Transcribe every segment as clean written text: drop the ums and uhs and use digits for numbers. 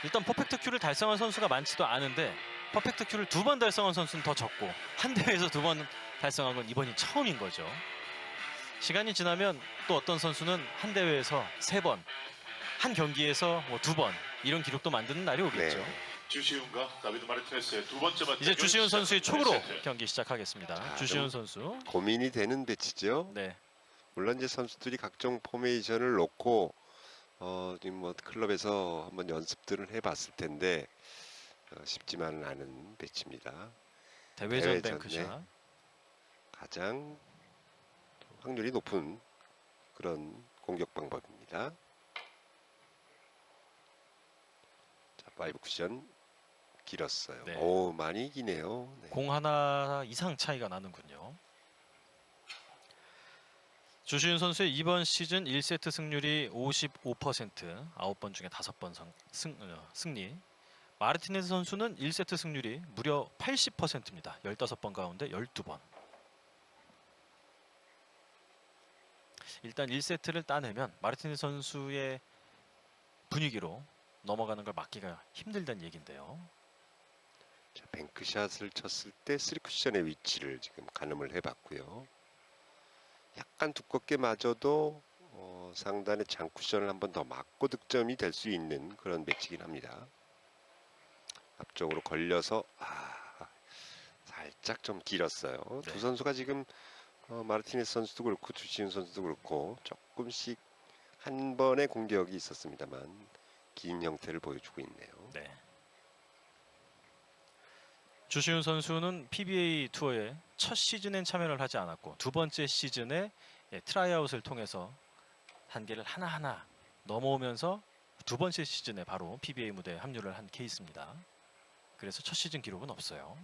일단 퍼펙트 큐를 달성한 선수가 많지도 않은데 퍼펙트 큐를 2번 달성한 선수는 더 적고 한 대회에서 2번 달성한 건 이번이 처음인 거죠. 시간이 지나면 또 어떤 선수는 한 대회에서 3번, 한 경기에서 뭐 2번 이런 기록도 만드는 날이 오겠죠. 네. 주시훈과 다비드 마르티네스의 두 번째 맞대결 이제 주시훈 선수의 시작합니다. 촉으로 세트. 경기 시작하겠습니다. 자, 주시훈 좀 선수. 고민이 되는 배치죠. 네. 물론 이제 선수들이 각종 포메이션을 놓고 지금 뭐 클럽에서 한번 연습들을 해봤을 텐데 쉽지만은 않은 배치입니다. 대회전 대회전, 뱅크샷. 가장 확률이 높은 그런 공격 방법입니다. 자, 5 쿠션 길었어요. 네. 오, 많이 기네요. 네. 공 하나 이상 차이가 나는군요. 주시훈 선수의 이번 시즌 1세트 승률이 55%, 9번 중에 5번 승리. 마르티네스 선수는 1세트 승률이 무려 80%입니다. 15번 가운데 12번. 일단 1세트를 따내면 마르티네스 선수의 분위기로 넘어가는 걸 막기가 힘들다는 얘긴데요. 자, 뱅크샷을 쳤을 때 3쿠션의 위치를 지금 가늠을 해봤고요. 약간 두껍게 맞아도 상단의 장쿠션을 한 번 더 맞고 득점이 될 수 있는 그런 매치긴 합니다. 앞쪽으로 걸려서 살짝 좀 길었어요. 네. 두 선수가 지금 마르티네스 선수도 그렇고 주시훈 선수도 그렇고 조금씩 한 번의 공격이 있었습니다만 긴 형태를 보여주고 있네요. 네. 주시훈 선수는 PBA 투어에 첫 시즌엔 참여를 하지 않았고 두 번째 시즌에 트라이아웃을 통해서 단계를 하나하나 넘어오면서 두 번째 시즌에 바로 PBA 무대에 합류를 한 케이스입니다. 그래서 첫 시즌 기록은 없어요.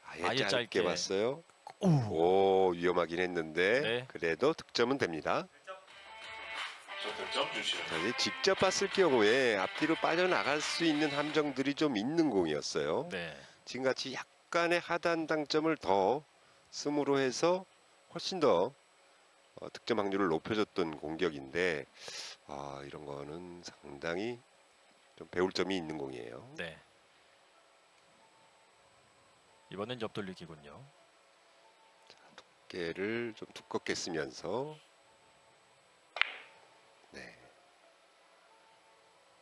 아예 짧게 봤어요. 오. 오, 위험하긴 했는데 네. 그래도 득점은 됩니다. 첫 득점 주시훈. 자, 이제 직접 봤을 경우에 앞뒤로 빠져나갈 수 있는 함정들이 좀 있는 공이었어요. 네. 지금같이 약간의 하단 당점을 더 씀으로 해서 훨씬 더 득점 확률을 높여줬던 공격인데 이런 거는 상당히 좀 배울 점이 있는 공이에요. 네. 이번엔 옆돌리기군요. 두께를 좀 두껍게 쓰면서 네.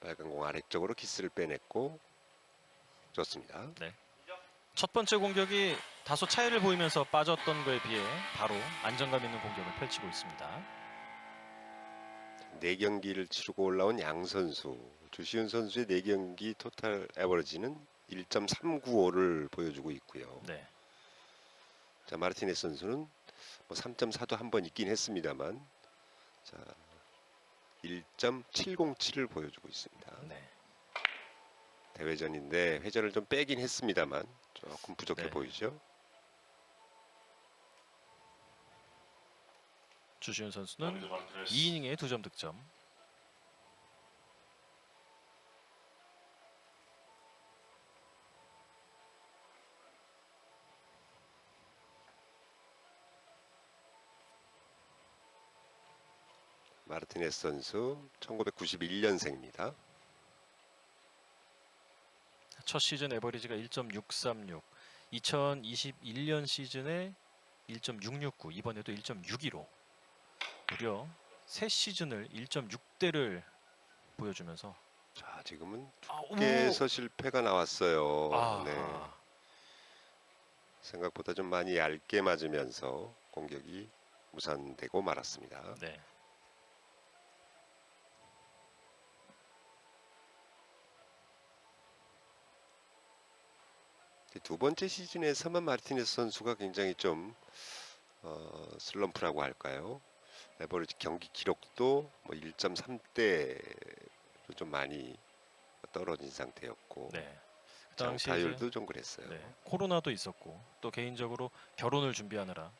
빨간 공 아래쪽으로 키스를 빼냈고 좋습니다. 네. 첫 번째 공격이 다소 차이를 보이면서 빠졌던 거에 비해 바로 안정감 있는 공격을 펼치고 있습니다. 4경기를 치르고 올라온 양 선수, 주시훈 선수의 4경기 토탈 에버리지는 1.395를 보여주고 있고요. 네. 자, 마르티네스 선수는 뭐 3.4도 한 번 있긴 했습니다만 자, 1.707을 보여주고 있습니다. 네. 대회전인데 회전을 좀 빼긴 했습니다만 조금 부족해 네. 보이죠. 주시훈 선수는 다비드 마르티네스. 2이닝에 2점 득점. 마르티네스 선수 1991년생입니다. 첫 시즌 에버리지가 1.636, 2021년 시즌에 1.669, 이번에도 1.62로 무려 새 시즌을 1.6대를 보여주면서 자, 지금은 오! 두께에서 실패가 나왔어요. 네. 아, 생각보다 좀 많이 얇게 맞으면서 공격이 무산되고 말았습니다. 네. 두 번째 시즌에서만 마르티네스 선수가 굉장히 좀 슬럼프라고 할까요? 에버리지 경기 기록도 뭐 1.3대로 좀 많이 떨어진 상태였고 네. 그 당시 장타율도 좀 그랬어요. 네, 코로나도 있었고 또 개인적으로 결혼을 준비하느라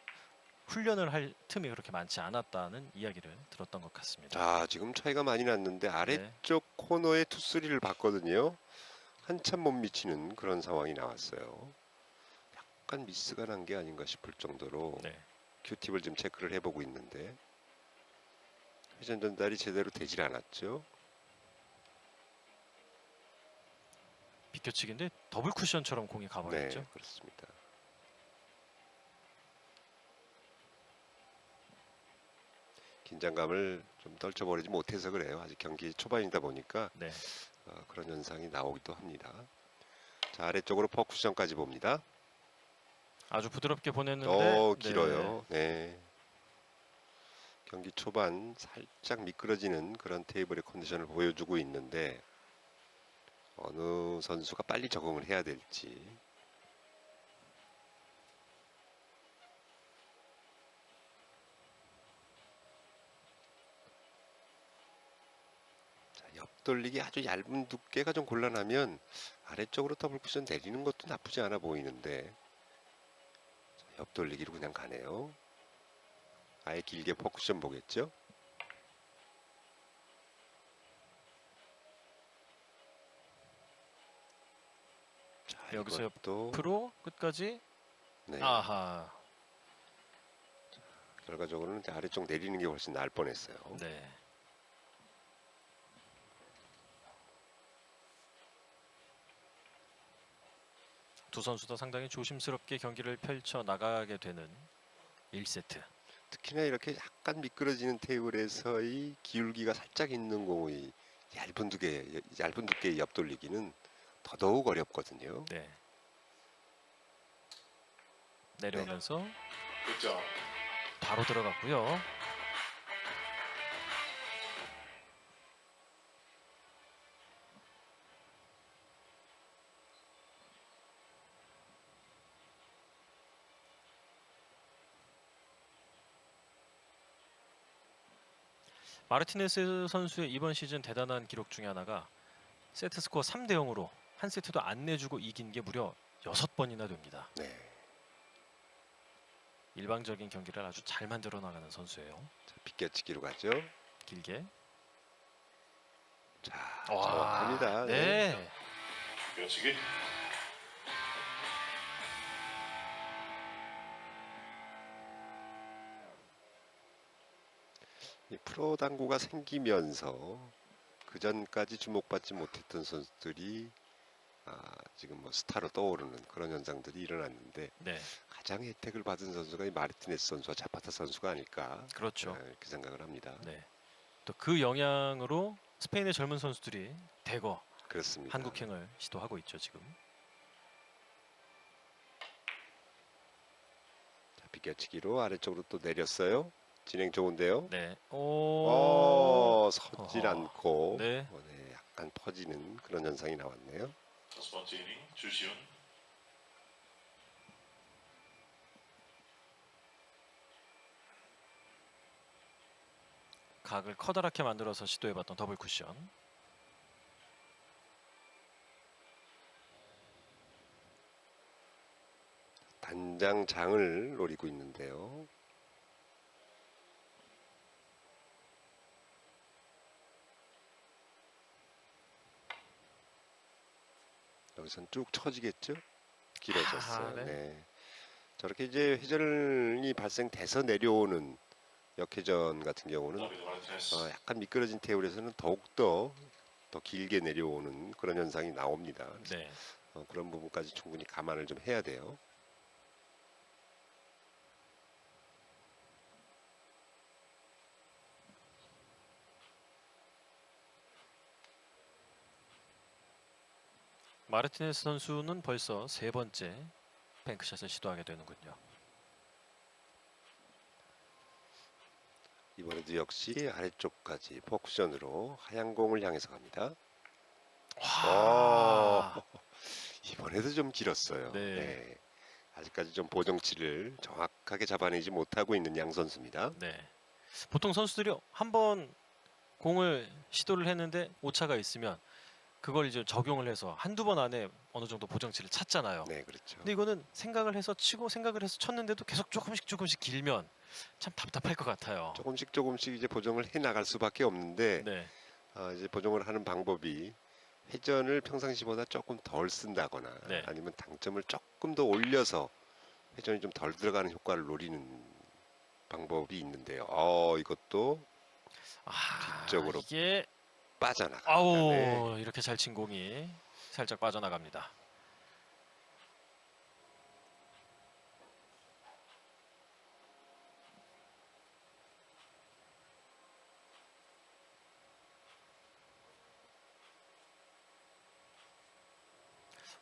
훈련을 할 틈이 그렇게 많지 않았다는 이야기를 들었던 것 같습니다. 자, 지금 차이가 많이 났는데 아래쪽 코너에 투쓰리를 봤거든요. 한참 못 미치는 그런 상황이 나왔어요. 약간 미스가 난 게 아닌가 싶을 정도로 네. 큐팁을 좀 체크를 해보고 있는데 회전 전달이 제대로 되질 않았죠. 비껴치기인데 더블 쿠션처럼 공이 가버렸죠. 네, 그렇습니다. 긴장감을 좀 떨쳐버리지 못해서 그래요. 아직 경기 초반이다 보니까 네. 그런 현상이 나오기도 합니다. 자, 아래쪽으로 퍼쿠션까지 봅니다. 아주 부드럽게 보냈는데 길어요. 네. 경기 초반 살짝 미끄러지는 그런 테이블의 컨디션을 보여주고 있는데 어느 선수가 빨리 적응을 해야 될지. 자, 옆돌리기 아주 얇은 두께가 좀 곤란하면 아래쪽으로 더블 쿠션 내리는 것도 나쁘지 않아 보이는데 자, 옆돌리기로 그냥 가네요. 아예 길게 퍼쿠션 보겠죠? 자, 여기서 이것도 옆으로 끝까지. 네, 아하. 결과적으로는 이제 아래쪽 내리는 게 훨씬 나을 뻔했어요. 네. 두 선수 다 상당히 조심스럽게 경기를 펼쳐 나가게 되는 1세트. 특히나 이렇게 약간 미끄러지는 테이블에서의 기울기가 살짝 있는 공의 얇은 두께의 옆돌리기는 더더욱 어렵거든요. 네. 내려오면서 득점. 바로 들어갔고요. 마르티네스 선수의 이번 시즌 대단한 기록 중에 하나가 세트 스코어 3대 0으로 한 세트도 안 내주고 이긴 게 무려 6번이나 됩니다. 네. 일방적인 경기를 아주 잘 만들어 나가는 선수예요. 자, 비껴치기로 가죠. 길게. 자, 와, 정확합니다. 네. 비껴치기. 이 프로 당구가 생기면서 그 전까지 주목받지 못했던 선수들이 지금 뭐 스타로 떠오르는 그런 현상들이 일어났는데 네. 가장 혜택을 받은 선수가 이 마르티네스 선수와 자파타 선수가 아닐까 그렇죠. 이렇게 생각을 합니다. 네. 또 그 영향으로 스페인의 젊은 선수들이 대거 그렇습니다. 한국행을 시도하고 있죠, 지금. 자, 비껴치기로 아래쪽으로 또 내렸어요. 진행 좋은데요. 네. 오. 서질 어허. 않고 네. 네, 약간 퍼지는 그런 현상이 나왔네요. 5번째 이닝 주시훈. 각을 커다랗게 만들어서 시도해봤던 더블 쿠션. 단장장을 노리고 있는데요. 여기선 쭉 쳐지겠죠? 길어졌어요. 아, 네. 네. 저렇게 이제 회전이 발생돼서 내려오는 역회전 같은 경우는 다비드 마르티네스. 약간 미끄러진 테이블에서는 더욱더 더 길게 내려오는 그런 현상이 나옵니다. 네. 그런 부분까지 충분히 감안을 좀 해야 돼요. 마르티네스 선수는 벌써 세 번째 뱅크샷을 시도하게 되는군요. 이번에도 역시 아래쪽까지 퍼쿠션으로 하얀 공을 향해서 갑니다. 와. 이번에도 좀 길었어요. 네. 네. 아직까지 좀 보정치를 정확하게 잡아내지 못하고 있는 양 선수입니다. 네. 보통 선수들이 한번 공을 시도를 했는데 오차가 있으면 그걸 이제 적용을 해서 한두 번 안에 어느 정도 보정치를 찾잖아요. 네, 그렇죠. 근데 이거는 생각을 해서 치고 생각을 해서 쳤는데도 계속 조금씩 길면 참 답답할 것 같아요. 조금씩 이제 보정을 해 나갈 수밖에 없는데 네. 이제 보정을 하는 방법이 회전을 평상시보다 조금 덜 쓴다거나 네. 아니면 당점을 조금 더 올려서 회전이 좀 덜 들어가는 효과를 노리는 방법이 있는데요. 이것도 뒤쪽으로 이게 빠져나갑니다. 아우 네. 이렇게 잘 친 공이 살짝 빠져나갑니다.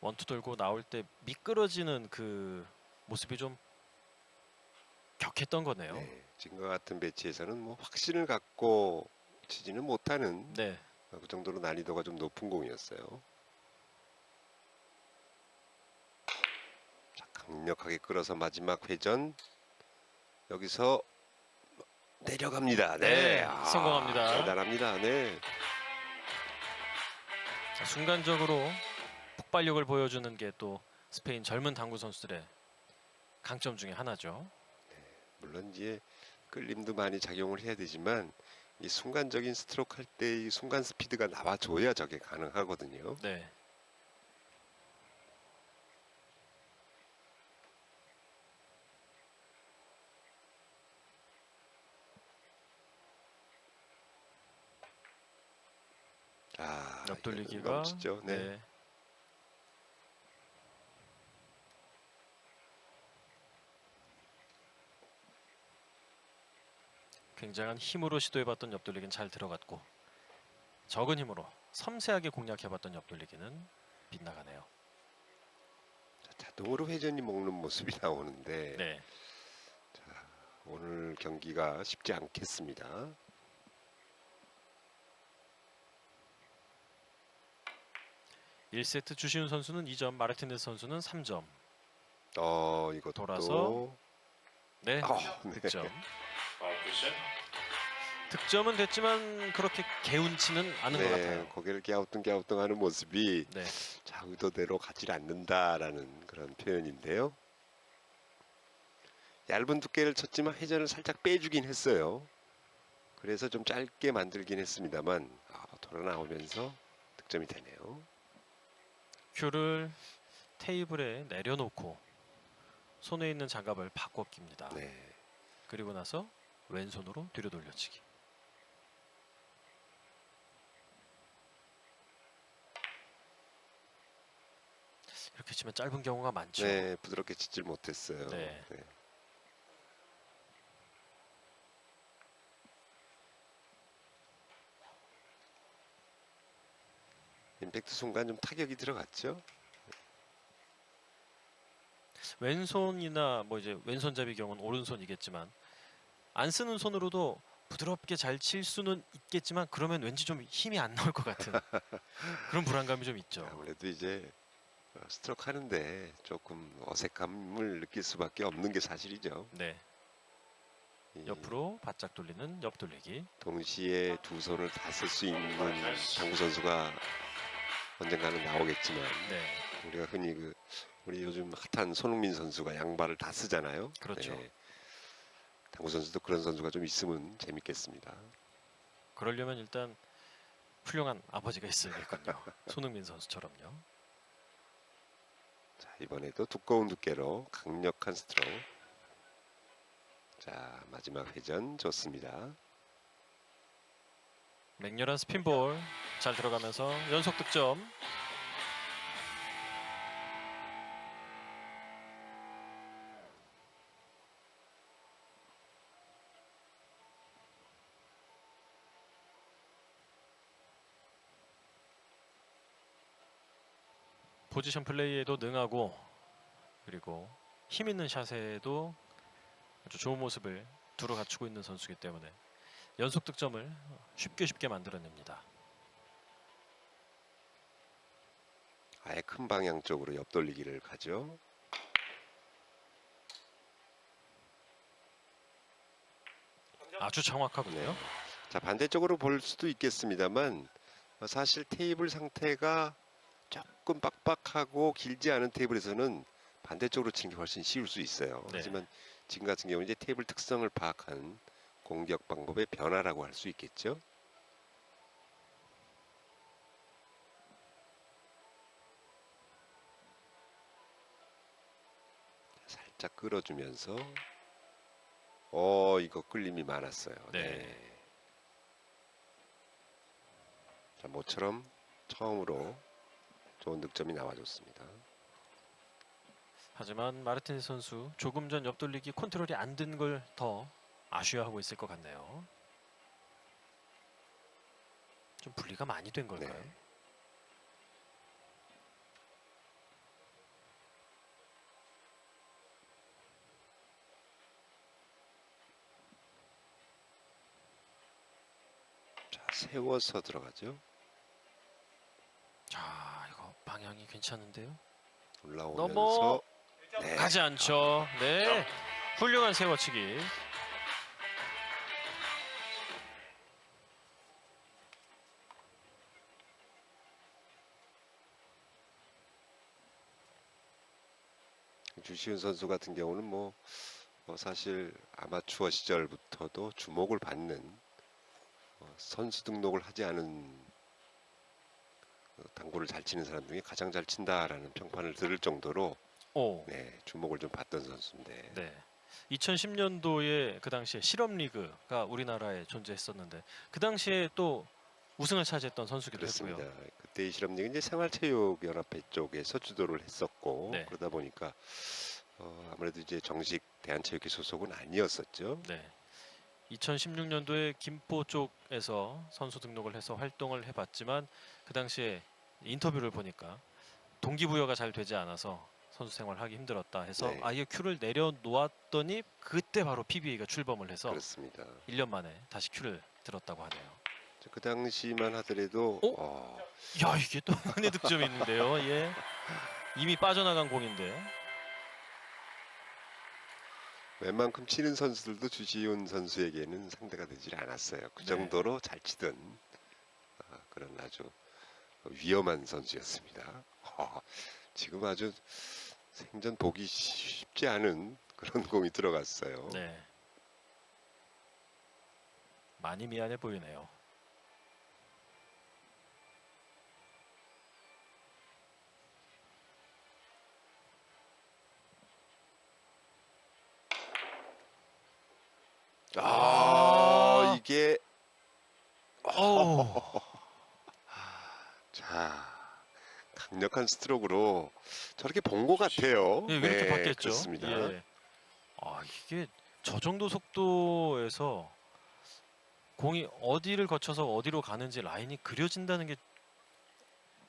원투 돌고 나올 때 미끄러지는 그 모습이 좀 격했던 거네요. 네, 지금과 같은 배치에서는 뭐 확신을 갖고 치지는 못하는 네. 그 정도로 난이도가 좀 높은 공이었어요. 자, 강력하게 끌어서 마지막 회전 여기서 내려갑니다. 네, 성공합니다. 대단합니다. 네. 자, 순간적으로 폭발력을 보여주는 게 또 스페인 젊은 당구 선수들의 강점 중에 하나죠. 물론 이제 끌림도 많이 작용을 해야 되지만 이 순간적인 스트로크 할 때 이 순간 스피드가 나와줘야 저게 가능하거든요. 네. 아, 옆돌리기가 넘치죠. 네. 네. 굉장한 힘으로 시도해봤던 옆돌리기는 잘 들어갔고 적은 힘으로 섬세하게 공략해봤던 옆돌리기는 빗나가네요. 자, 자동으로 회전이 먹는 모습이 나오는데 네. 자, 오늘 경기가 쉽지 않겠습니다. 일 세트 주시훈 선수는 2점, 마르티네스 선수는 3점. 이것도 돌아서 네, 네. 득점. 파울 쿠션. 득점은 됐지만 그렇게 개운치는 않은 것 같아요. 고개를 갸우뚱갸우뚱하는 모습이 네, 자, 의도대로 가지 않는다라는 그런 표현인데요. 얇은 두께를 쳤지만 회전을 살짝 빼주긴 했어요. 그래서 좀 짧게 만들긴 했습니다만 돌아 나오면서 득점이 되네요. 큐를 테이블에 내려놓고 손에 있는 장갑을 바꿔 낍니다. 네. 그리고 나서 왼손으로 뒤로 돌려치기. 이렇게 치면 짧은 경우가 많죠. 네, 부드럽게 치질 못했어요. 네. 네. 임팩트 순간 좀 타격이 들어갔죠. 왼손이나 뭐 이제 왼손잡이 경우는 오른손이겠지만 안 쓰는 손으로도 부드럽게 잘 칠 수는 있겠지만 그러면 왠지 좀 힘이 안 나올 것 같은 그런 불안감이 좀 있죠. 아무래도 이제 스트로크 하는데 조금 어색함을 느낄 수밖에 없는 게 사실이죠. 네, 이 옆으로 바짝 돌리는 옆 돌리기. 동시에 두 손을 다 쓸 수 있는 당구 선수가 언젠가는 나오겠지만 네, 우리가 흔히 우리 요즘 핫한 손흥민 선수가 양발을 다 쓰잖아요. 그렇죠. 네. 당구 선수도 그런 선수가 좀 있으면 재밌겠습니다. 그러려면 일단 훌륭한 아버지가 있어야겠군요. 손흥민 선수처럼요. 자, 이번에도 두꺼운 두께로 강력한 스트로크. 자, 마지막 회전 좋습니다. 맹렬한 스핀볼 잘 들어가면서 연속 득점. 포지션 플레이에도 능하고 그리고 힘 있는 샷에도 아주 좋은 모습을 두루 갖추고 있는 선수이기 때문에 연속 득점을 쉽게 만들어냅니다. 아예 큰 방향 쪽으로 옆돌리기를 가죠. 아주 정확하군요. 자, 반대쪽으로 볼 수도 있겠습니다만 사실 테이블 상태가 조금 빡빡하고 길지 않은 테이블에서는 반대쪽으로 치는 게 훨씬 쉬울 수 있어요. 네. 하지만 지금 같은 경우는 이제 테이블 특성을 파악한 공격 방법의 변화라고 할 수 있겠죠. 살짝 끌어주면서 이거 끌림이 많았어요. 네. 자, 모처럼 처음으로 좋은 득점이 나와줬습니다. 하지만 마르티네스 선수 조금 전 옆돌리기 컨트롤이 안 된 걸 더 아쉬워하고 있을 것 같네요. 좀 분리가 많이 된 걸까요? 네. 자, 세워서 들어가죠. 자, 이거 방향이 괜찮은데요? 올라오면서 네. 가지 않죠. 네, 훌륭한 세워치기. 주시은 선수 같은 경우는 뭐 사실 아마추어 시절부터도 주목을 받는 선수 등록을 하지 않은 당구를 잘 치는 사람 중에 가장 잘 친다라는 평판을 들을 정도로 오, 네, 주목을 좀 받던 선수인데 네. 2010년도에 그 당시에 실업 리그가 우리나라에 존재했었는데 그 당시에 또 우승을 차지했던 선수기도 그렇습니다. 했고요. 그때 이 실업리그 이제 생활체육연합회 쪽에서 주도를 했었고 네. 그러다 보니까 아무래도 이제 정식 대한체육회 소속은 아니었었죠. 네. 2016년도에 김포 쪽에서 선수 등록을 해서 활동을 해봤지만 그 당시에 인터뷰를 보니까 동기부여가 잘 되지 않아서 선수 생활하기 힘들었다 해서 네. 아예 큐를 내려놓았더니 그때 바로 PBA가 출범을 해서 그렇습니다. 1년 만에 다시 큐를 들었다고 하네요. 그 당시만 하더라도 야, 이게 또 은혜 득점이 있는데요. 예. 이미 빠져나간 공인데. 웬만큼 치는 선수들도 주시훈 선수에게는 상대가 되질 않았어요. 그 네. 정도로 잘 치던 그런 아주 위험한 선수였습니다. 지금 아주 생전 보기 쉽지 않은 그런 공이 들어갔어요. 네. 많이 미안해 보이네요. 이게 오. 자 강력한 스트로크로 저렇게 본 것 같아요. 예, 이렇게 네, 바뀌었죠. 그렇습니다. 예. 이게 저 정도 속도에서 공이 어디를 거쳐서 어디로 가는지 라인이 그려진다는 게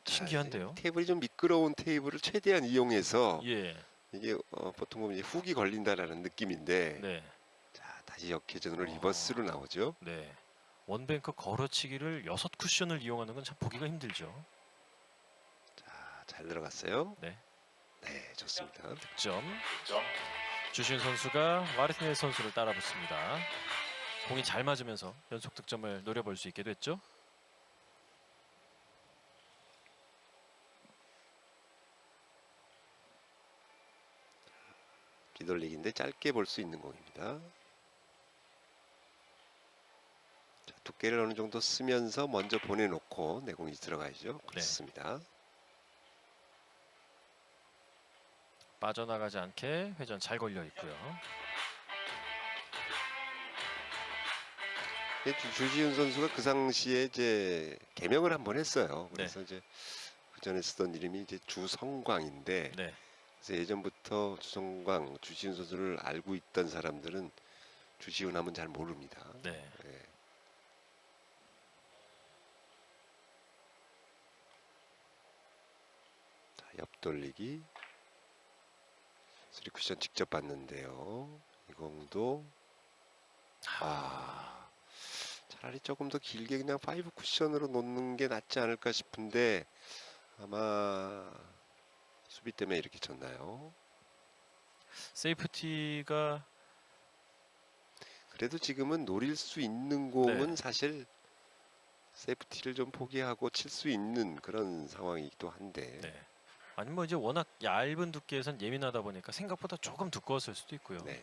신기한데요. 테이블이 좀 미끄러운 테이블을 최대한 이용해서 예. 이게 보통 보면 이제 훅이 걸린다라는 느낌인데 네. 자 다시 역회전으로 리버스로 나오죠. 네. 원뱅크 걸어치기를 6쿠션을 이용하는 건 참 보기가 힘들죠. 자, 잘 들어갔어요. 네. 네, 좋습니다. 득점. 득점. 주신 선수가 마르티네스 선수를 따라붙습니다. 공이 잘 맞으면서 연속 득점을 노려볼 수 있게 됐죠. 뒤돌리기인데 짧게 볼 수 있는 공입니다. 자, 두께를 어느 정도 쓰면서 먼저 보내놓고 내공이 들어가야죠. 그렇습니다. 빠져나가지 않게 회전 잘 걸려 있고요. 주지훈 선수가 그 당시에 이제 개명을 한번 했어요. 그래서 이제 그 전에 쓰던 이름이 이제 주성광인데 네. 그래서 예전부터 주성광, 주지훈 선수를 알고 있던 사람들은 주지훈 하면 잘 모릅니다. 네. 예. 자, 옆돌리기 3쿠션 직접 봤는데요. 이 공도 차라리 조금 더 길게 그냥 5쿠션으로 놓는 게 낫지 않을까 싶은데 아마 수비 때문에 이렇게 쳤나요? 세이프티가 그래도 지금은 노릴 수 있는 공은 네. 사실 세이프티를 좀 포기하고 칠 수 있는 그런 상황이기도 한데 네. 아니면 뭐 이제 워낙 얇은 두께에선 예민하다 보니까 생각보다 조금 두꺼웠을 수도 있고요. 네.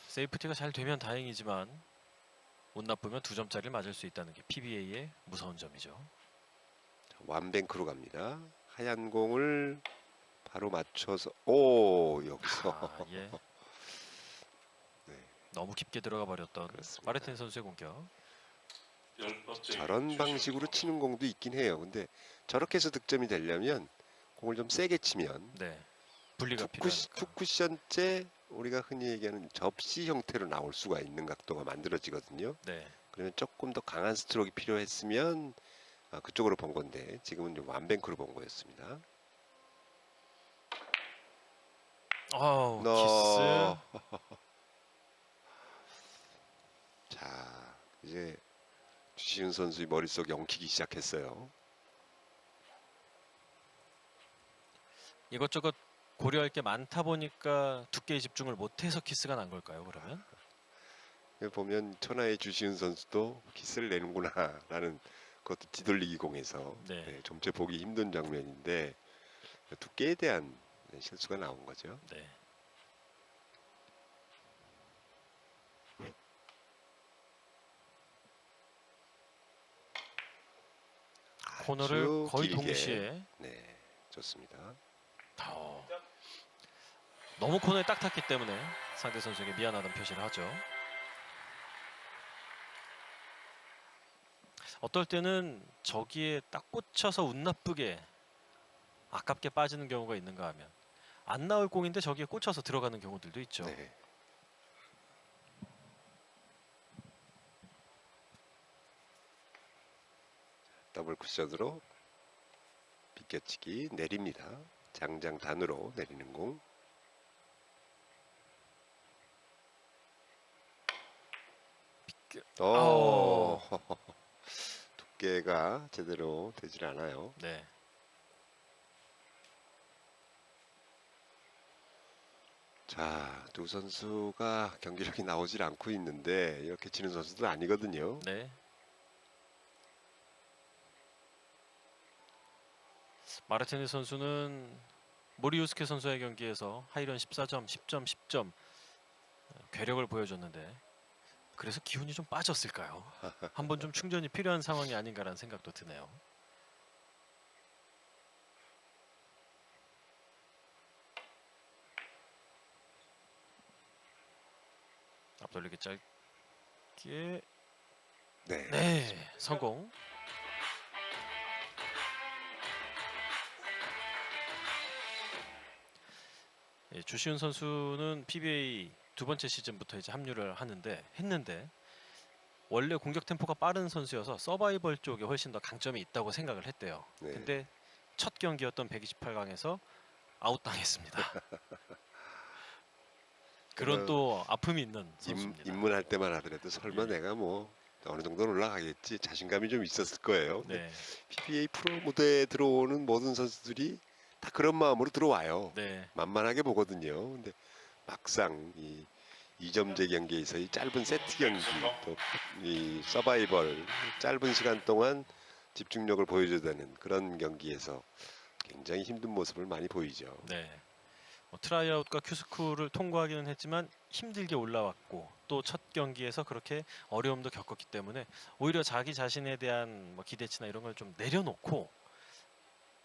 세이프티가 잘 되면 다행이지만 운 나쁘면 2점짜리를 맞을 수 있다는 게 PBA의 무서운 점이죠. 자, 완뱅크로 갑니다. 하얀 공을 바로 맞춰서 여기서 예. 네. 너무 깊게 들어가 버렸던 그렇습니다. 마르틴 선수의 공격. 열 번째 저런 이닝 방식으로 주시훈 치는 공도 있긴 해요. 근데 저렇게 해서 득점이 되려면 공을 좀 세게 치면 네. 분리가 필요하니까. 투쿠션째 우리가 흔히 얘기하는 접시 형태로 나올 수가 있는 각도가 만들어지거든요. 네. 그러면 조금 더 강한 스트로크가 필요했으면 그쪽으로 본 건데 지금은 좀 완뱅크로 본 거였습니다. 키스. 자, 이제 주시은 선수의 머릿속이 엉키기 시작했어요. 이것저것 고려할 게 많다 보니까 두께에 집중을 못해서 키스가 난 걸까요? 그러면? 여기 보면 천하의 주시은 선수도 키스를 내는구나라는 그것도 뒤돌리기 공에서 네. 좀째 보기 힘든 장면인데 두께에 대한 실수가 나온 거죠. 네. 코너를 아주 거의 길게. 동시에 네, 좋습니다. 너무 코너에 딱 탔기 때문에 상대 선수에게 미안하다는 표시를 하죠. 어떨 때는 저기에 딱 꽂혀서 운 나쁘게 아깝게 빠지는 경우가 있는가 하면 안 나올 공인데 저기에 꽂혀서 들어가는 경우들도 있죠. 네. 더블 쿠션으로 비껴치기 내립니다. 장장단으로 내리는 공. 두께가 제대로 되질 않아요. 네. 자, 두 선수가 경기력이 나오질 않고 있는데 이렇게 치는 선수들 아니거든요. 네. 마르티네스 선수는 모리우스케 선수의 경기에서 하이런 14점, 10점, 10점 괴력을 보여줬는데 그래서 기운이 좀 빠졌을까요? 한번 좀 충전이 필요한 상황이 아닌가라는 생각도 드네요. 앞돌리기 짧게 네. 네 성공. 예, 주시훈 선수는 PBA 두 번째 시즌부터 이제 합류를 했는데 원래 공격 템포가 빠른 선수여서 서바이벌 쪽에 훨씬 더 강점이 있다고 생각을 했대요. 네. 근데 첫 경기였던 128강에서 아웃당했습니다. 그런 또 아픔이 있는 선수입니다. 입문할 때만 하더라도 설마 예. 내가 뭐 어느 정도는 올라가겠지 자신감이 좀 있었을 거예요. 근데 네, PBA 프로 무대에 들어오는 모든 선수들이 다 그런 마음으로 들어와요. 네, 만만하게 보거든요. 근데 막상 이 2점제 경기에서 이 짧은 세트 경기 또 이 서바이벌 짧은 시간 동안 집중력을 보여줘야 되는 그런 경기에서 굉장히 힘든 모습을 많이 보이죠. 네. 트라이아웃과 큐스쿨을 통과하기는 했지만 힘들게 올라왔고 또 첫 경기에서 그렇게 어려움도 겪었기 때문에 오히려 자기 자신에 대한 뭐 기대치나 이런 걸 좀 내려놓고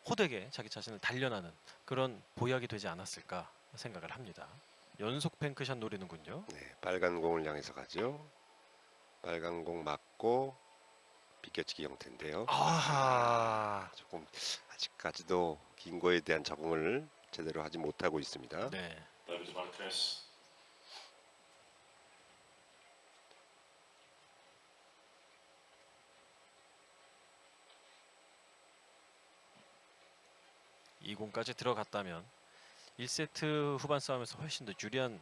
호되게 자기 자신을 단련하는 그런 보약이 되지 않았을까 생각을 합니다. 연속 뱅크샷 노리는군요. 네, 빨간 공을 향해서 가죠. 빨간 공 맞고 비껴치기 형태인데요. 아하. 조금 아직까지도 긴 거에 대한 적응을 제대로 하지 못하고 있습니다. 네. 다비드 마르티네스 이 공까지 들어갔다면 1세트 후반 싸움에서 훨씬 더 유리한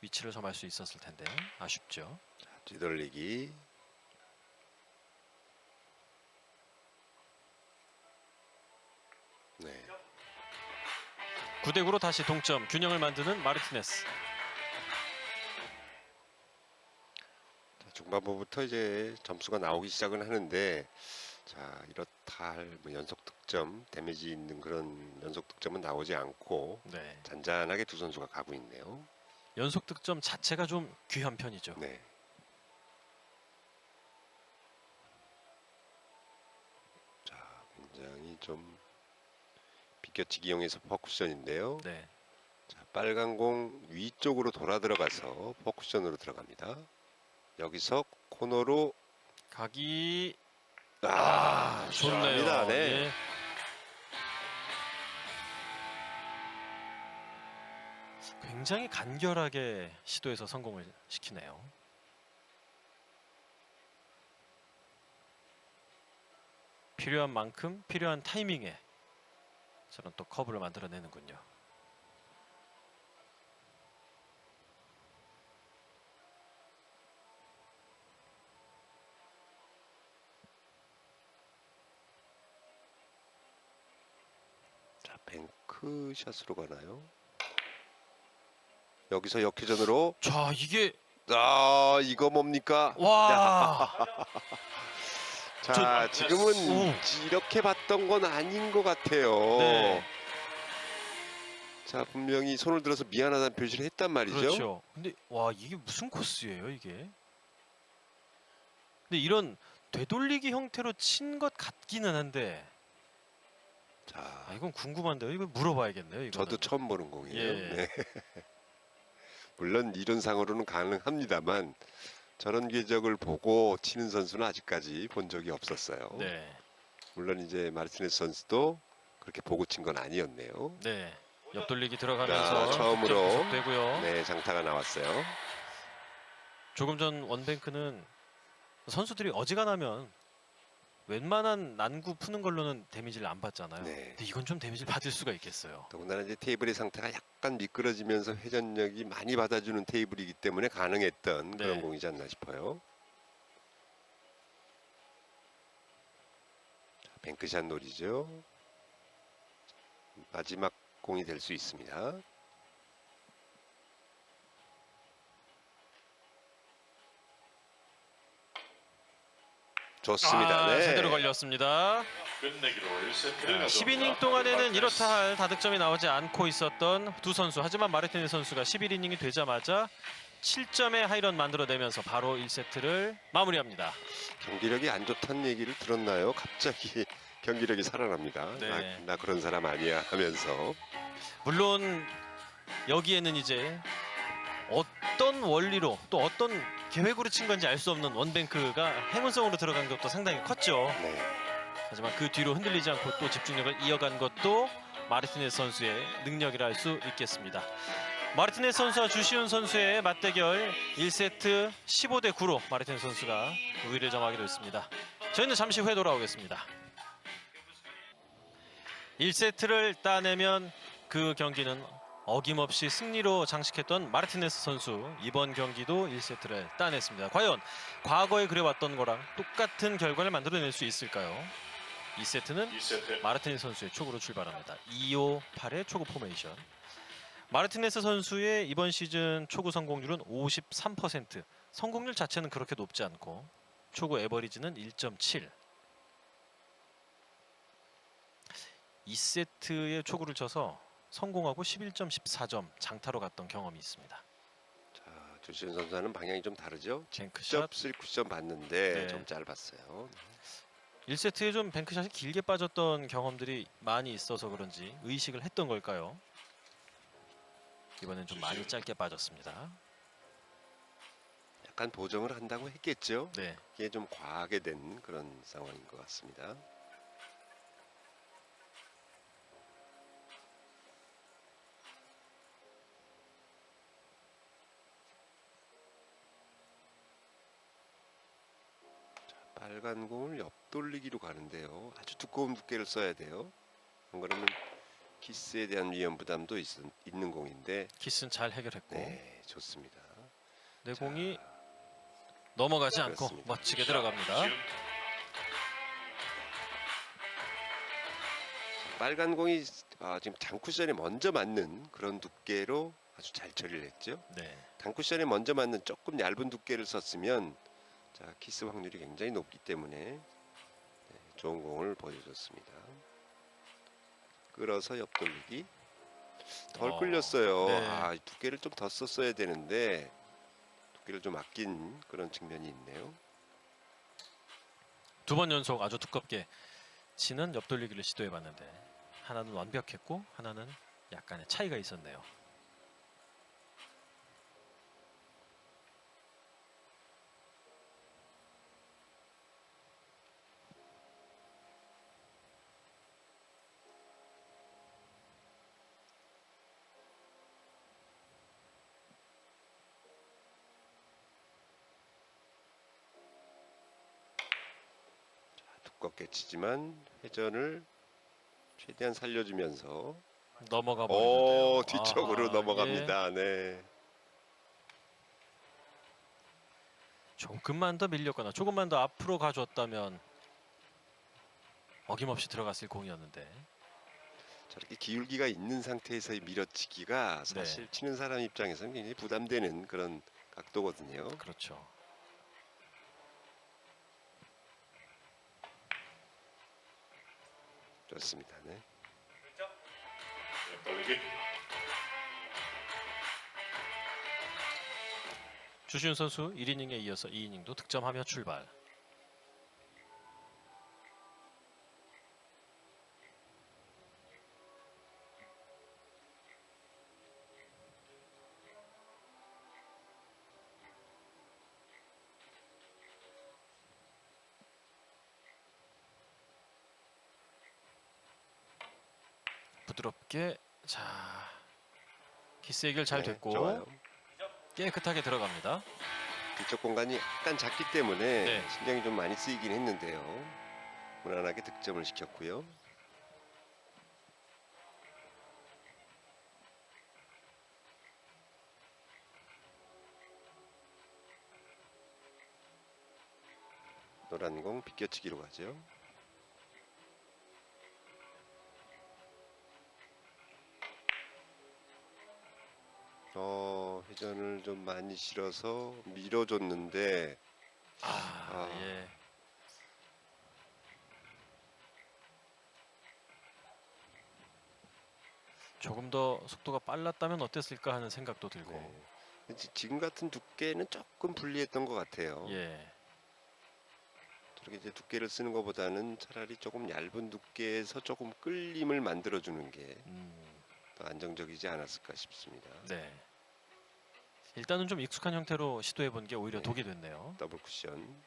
위치를 점할 수 있었을 텐데 아쉽죠. 뒤돌리기. 네. 9대9로 다시 동점 균형을 만드는 마르티네스. 중반부부터 이제 점수가 나오기 시작은 하는데 자 이렇다 할 뭐 연속 득점 데미지 있는 그런 연속 득점은 나오지 않고 네. 잔잔하게 두 선수가 가고 있네요. 연속 득점 자체가 좀 귀한 편이죠. 네. 자 굉장히 좀 비껴치기 용에서 퍼쿠션인데요. 네. 자, 빨간 공 위쪽으로 돌아 들어가서 퍼쿠션으로 들어갑니다. 여기서 코너로 각이 좋네요. 좋네요. 네. 예. 굉장히 간결하게 시도해서 성공을 시키네요. 필요한 만큼 필요한 타이밍에 저는 또 커브를 만들어내는군요. 자, 뱅크샷으로 가나요? 여기서 역회전으로. 자, 이게 이거 뭡니까? 와. 자, 지금은 오. 이렇게 봤던 건 아닌 것 같아요. 네. 자, 분명히 손을 들어서 미안하다는 표시를 했단 말이죠. 그렇죠. 근데 와, 이게 무슨 코스예요, 이게? 근데 이런 되돌리기 형태로 친 것 같기는 한데 자, 이건 궁금한데요. 이거 물어봐야겠네요. 이거는. 저도 처음 보는 공이에요. 예. 네. 물론 이론상으로는 가능합니다만 저런 궤적을 보고 치는 선수는 아직까지 본 적이 없었어요. 네. 물론 이제 마르티네스 선수도 그렇게 보고 친 건 아니었네요. 네. 옆돌리기 들어가면서 자, 처음으로 되고요. 네, 장타가 나왔어요. 조금 전 원뱅크는 선수들이 어지간하면 웬만한 난구 푸는 걸로는 데미지를 안 받잖아요. 네. 근데 이건 좀 데미지를 받을 수가 있겠어요. 더군다나 이제 테이블의 상태가 약간 미끄러지면서 회전력이 많이 받아주는 테이블이기 때문에 가능했던 네. 그런 공이지 않나 싶어요. 자, 뱅크샷 노리죠. 마지막 공이 될 수 있습니다. 좋습니다. 네. 제대로 걸렸습니다. 끝내기로 1세트를 10이닝 동안에는 이렇다 할 다득점이 나오지 않고 있었던 두 선수. 하지만 마르티네스 선수가 11이닝이 되자마자 7점의 하이런 만들어내면서 바로 1세트를 마무리합니다. 경기력이 안 좋다는 얘기를 들었나요? 갑자기 경기력이 살아납니다. 네. 나 그런 사람 아니야 하면서. 물론 여기에는 이제 어떤 원리로 또 어떤 계획으로 친 건지 알 수 없는 원뱅크가 행운성으로 들어간 것도 상당히 컸죠. 네. 하지만 그 뒤로 흔들리지 않고 또 집중력을 이어간 것도 마르티네스 선수의 능력이라 할 수 있겠습니다. 마르티네스 선수와 주시훈 선수의 맞대결 1세트 15대 9로 마르티네스 선수가 우위를 점하기로 했습니다. 저희는 잠시 후에 돌아오겠습니다. 1세트를 따내면 그 경기는 어김없이 승리로 장식했던 마르티네스 선수, 이번 경기도 1세트를 따냈습니다. 과연 과거에 그려왔던 거랑 똑같은 결과를 만들어낼 수 있을까요? 2세트는 2세트 마르티네스 선수의 촉으로 출발합니다. 2-5-8의 초구 포메이션. 마르티네스 선수의 이번 시즌 초구 성공률은 53%. 성공률 자체는 그렇게 높지 않고 초구 에버리지는 1.7. 2세트의 초구를 쳐서 성공하고 11.14점 장타로 갔던 경험이 있습니다. 자, 조시현 선수는 방향이 좀 다르죠. 뱅크샷. 3쿠션 봤는데 네. 좀 짧았어요. 1세트에 좀 뱅크샷이 길게 빠졌던 경험들이 많이 있어서 그런지 의식을 했던 걸까요? 이번엔 좀 많이 짧게 빠졌습니다. 약간 보정을 한다고 했겠죠. 네. 이게 좀 과하게 된 그런 상황인 것 같습니다. 빨간 공을 옆돌리기로 가는데요. 아주 두꺼운 두께를 써야 돼요. 안 그러면 키스에 대한 위험 부담도 있는 공인데. 키스는 잘 해결했고 네, 좋습니다. 내 자, 공이 넘어가지 않고 그렇습니다. 멋지게 들어갑니다. 빨간 공이 지금 장쿠션에 먼저 맞는 그런 두께로 아주 잘 처리를 했죠. 네. 단쿠션에 먼저 맞는 조금 얇은 두께를 썼으면 자, 키스 확률이 굉장히 높기 때문에 네, 좋은 공을 보여줬습니다. 끌어서 옆돌리기. 덜 끌렸어요. 네. 두께를 좀 더 썼어야 되는데 두께를 좀 아낀 그런 측면이 있네요. 2번 연속 아주 두껍게 치는 옆돌리기를 시도해봤는데 하나는 완벽했고 하나는 약간의 차이가 있었네요. 두껍게 치지만 회전을 최대한 살려주면서 넘어가 버리는데요. 뒤쪽으로 아하, 예. 넘어갑니다. 네. 조금만 더 밀렸거나 조금만 더 앞으로 가줬다면 어김없이 들어갔을 공이었는데. 저렇게 기울기가 있는 상태에서의 밀어치기가 사실 네. 치는 사람 입장에서는 굉장히 부담되는 그런 각도거든요. 그렇죠. 좋습니다. 네. 떨리기. 주시훈 선수 1이닝에 이어서 2이닝도 득점하며 출발. 부드럽게 자 키스 해결 잘 네, 됐고 좋아요. 깨끗하게 들어갑니다. 뒤쪽 공간이 약간 작기 때문에 네. 신경이 좀 많이 쓰이긴 했는데요. 무난하게 득점을 시켰고요. 노란 공 비껴치기로 가죠. 회전을 좀 많이 실어서 밀어줬는데 예. 조금 더 속도가 빨랐다면 어땠을까 하는 생각도 들고. 네. 지금 같은 두께는 조금 불리했던 것 같아요. 예. 저렇게 이제 두께를 쓰는 것보다는 차라리 조금 얇은 두께에서 조금 끌림을 만들어주는 게 더 안정적이지 않았을까 싶습니다. 네. 일단은 좀 익숙한 형태로 시도해 본 게 오히려 네. 독이 됐네요. 더블 쿠션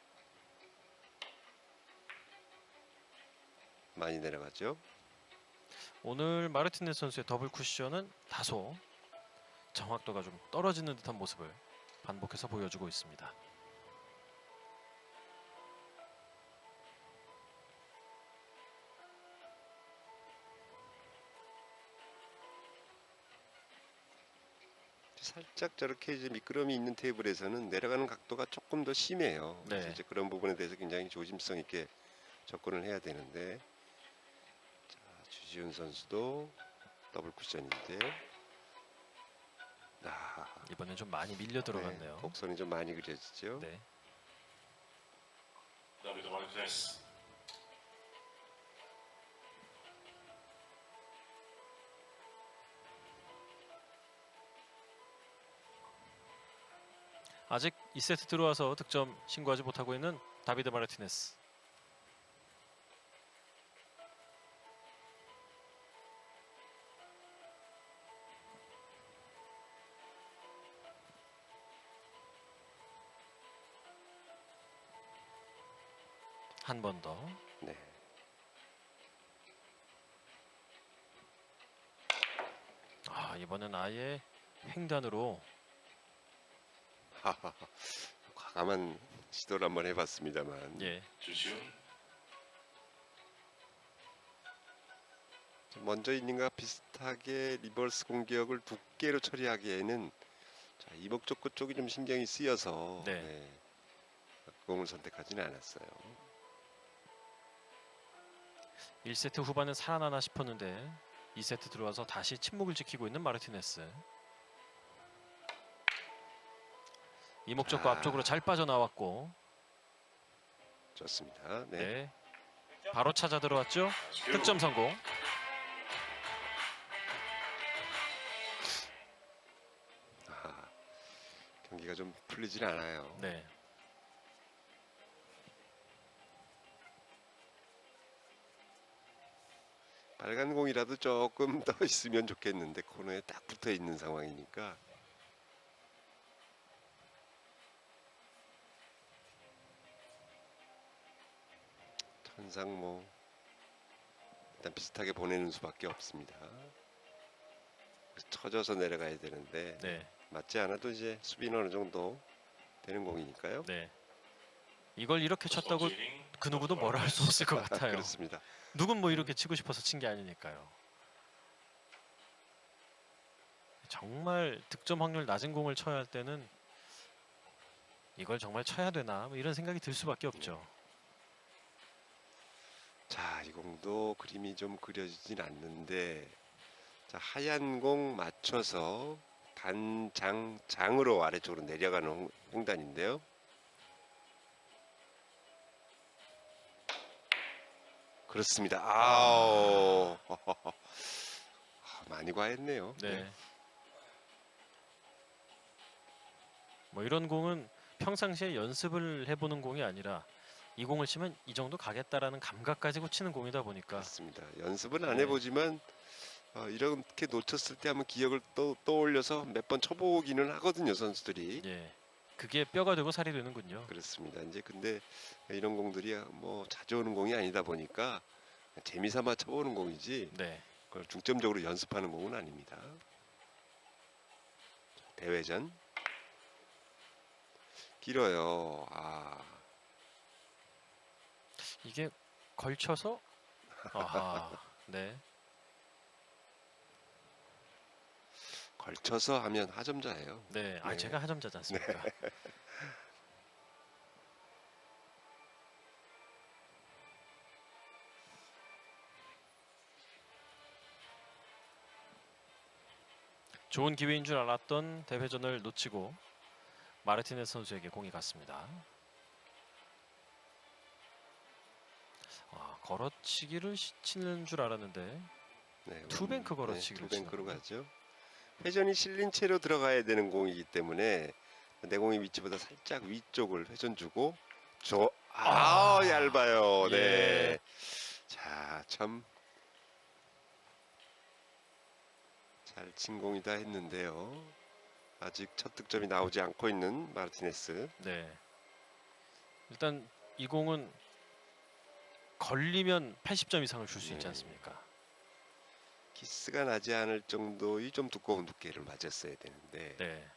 많이 내려가죠. 오늘 마르티네스 선수의 더블 쿠션은 다소 정확도가 좀 떨어지는 듯한 모습을 반복해서 보여주고 있습니다. 살짝 저렇게 이제 미끄럼이 있는 테이블에서는 내려가는 각도가 조금 더 심해요. 그래서 네. 이제 그런 부분에 대해서 굉장히 조심성 있게 접근을 해야 되는데, 자, 주지훈 선수도 더블 쿠션인데, 이번엔 좀 많이 밀려 들어갔네요. 네, 곡선이 좀 많이 그려지죠. 네. 다비드 마르티네스. 아직 2세트 들어와서 득점 신고하지 못하고 있는 다비드 마르티네스. 한 번 더. 네. 이번엔 아예 횡단으로. 과감한 시도를 한번 해봤습니다만, 예. 주시훈. 먼저 이닝과 비슷하게 리버스 공격을 두께로 처리하기에는 자, 이목적 쪽이 좀 신경이 쓰여서 네. 공을 선택하지는 않았어요. 1세트 후반은 살아나나 싶었는데 2세트 들어와서 다시 침묵을 지키고 있는 마르티네스. 이목적과 앞쪽으로 잘 빠져나왔고. 좋습니다. 네. 네. 바로 찾아 들어왔죠. 득점 성공. 경기가 좀 풀리질 않아요. 네. 빨간 공이라도 조금 더 있으면 좋겠는데 코너에 딱 붙어 있는 상황이니까. 항상 뭐 일단 비슷하게 보내는 수밖에 없습니다. 쳐져서 내려가야 되는데 네. 맞지 않아도 이제 수비는 어느 정도 되는 공이니까요. 네. 이걸 이렇게 쳤다고 그 누구도 뭐라 할 수 없을 것 같아요. 그렇습니다. 누군 뭐 이렇게 치고 싶어서 친 게 아니니까요. 정말 득점 확률 낮은 공을 쳐야 할 때는 이걸 정말 쳐야 되나 뭐 이런 생각이 들 수밖에 없죠. 자, 이 공도 그림이 좀 그려지진 않는데, 자, 하얀 공 맞춰서 장으로 아래쪽으로 내려가는 횡단인데요. 그렇습니다. 아우. 많이 과했네요. 네. 뭐 이런 공은 평상시에 연습을 해보는 공이 아니라 이 공을 치면 이 정도 가겠다라는 감각 가지고 치는 공이다 보니까 맞습니다. 연습은 안 네. 해보지만 이렇게 놓쳤을 때 한번 기억을 떠올려서 몇 번 쳐보기는 하거든요, 선수들이. 예, 그게 뼈가 되고 살이 되는군요. 그렇습니다. 이제 근데 이런 공들이 뭐 자주 오는 공이 아니다 보니까 재미삼아 쳐보는 공이지 네, 그걸 중점적으로 연습하는 공은 아닙니다. 대회전 길어요. 이게 걸쳐서 아하, 네, 걸쳐서 하면 하점자예요. 네, 아 네. 제가 하점자지 않습니까? 좋은 기회인 줄 알았던 대회전을 놓치고 마르티네스 선수에게 공이 갔습니다. 걸어치기를 치는 줄 알았는데 네, 투뱅크 걸어치기를 투뱅크로 치는군요. 가죠. 회전이 실린 채로 들어가야 되는 공이기 때문에 내 공의 위치보다 살짝 위쪽을 회전 주고 얇아요. 네. 예. 자, 참 잘 친 공이다 했는데요. 아직 첫 득점이 나오지 않고 있는 마르티네스. 네. 일단 이 공은 걸리면 80점 이상을 줄 수 있지 네. 않습니까? 키스가 나지 않을 정도의 좀 두꺼운 두께를 맞았어야 되는데 네.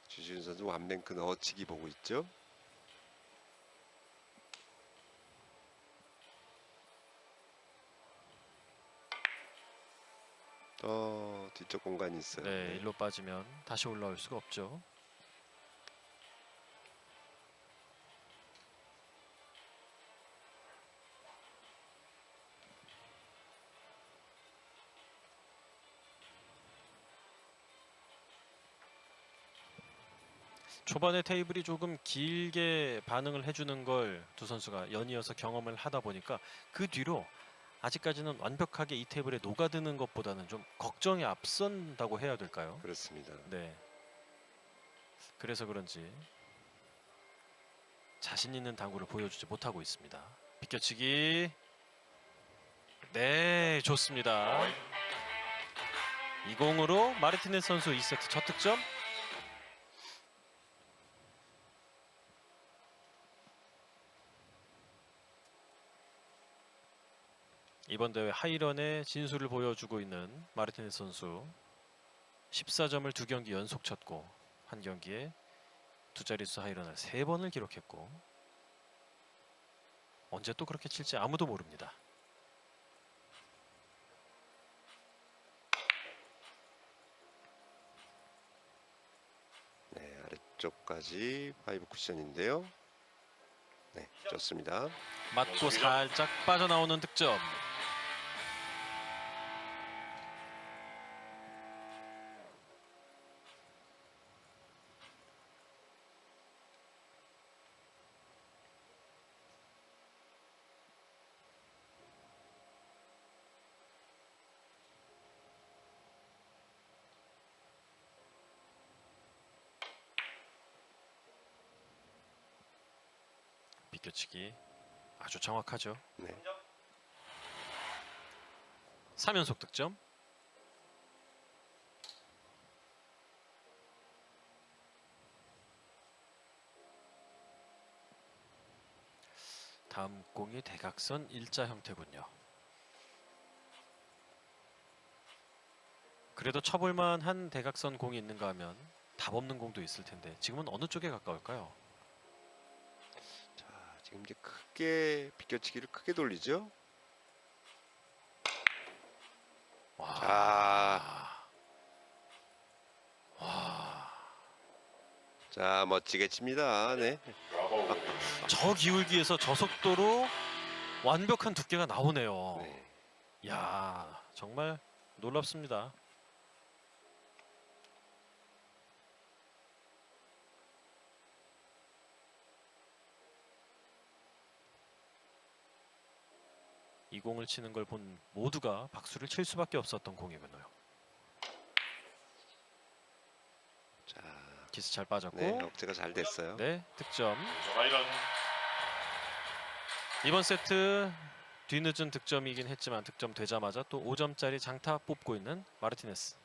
주지훈 선수 완뱅크 넣어치기 보고 있죠. 뒤쪽 공간이 있어요. 네, 일로 빠지면 다시 올라올 수가 없죠. 초반에 테이블이 조금 길게 반응을 해주는 걸 두 선수가 연이어서 경험을 하다 보니까 그 뒤로 아직까지는 완벽하게 이 테이블에 녹아드는 것보다는 좀 걱정이 앞선다고 해야 될까요? 그렇습니다. 네. 그래서 그런지 자신 있는 당구를 보여주지 못하고 있습니다. 비껴치기. 네, 좋습니다. 이 공으로 마르티네스 선수 2세트 첫 득점. 이번 대회 하이런의 진수를 보여주고 있는 마르티네스 선수 14점을 2경기 연속 쳤고 한 경기에 두 자릿수 하이런을 3번을 기록했고 언제 또 그렇게 칠지 아무도 모릅니다. 네, 아래쪽까지 5 쿠션인데요. 네, 좋습니다. 맞고 살짝 빠져나오는 득점. 비껴치기 아주 정확하죠. 네. 3연속 득점. 다음 공이 대각선 일자 형태군요. 그래도 쳐볼만한 대각선 공이 있는가 하면 답 없는 공도 있을 텐데 지금은 어느 쪽에 가까울까요? 자, 지금 이제 크게 비껴치기를 크게 돌리죠. 와. 자, 와. 자 멋지게 칩니다. 네. 브라보. 저 기울기에서 저 속도로 완벽한 두께가 나오네요. 네. 야, 정말 놀랍습니다. 이 공을 치는 걸 본 모두가 박수를 칠 수밖에 없었던 공이군요. 자, 키스 잘 빠졌고, 네, 억제가 잘 됐어요. 네, 득점. 전화이런 이번 세트 뒤늦은 득점이긴 했지만 득점 되자마자 또 5점짜리 장타 뽑고 있는 마르티네스.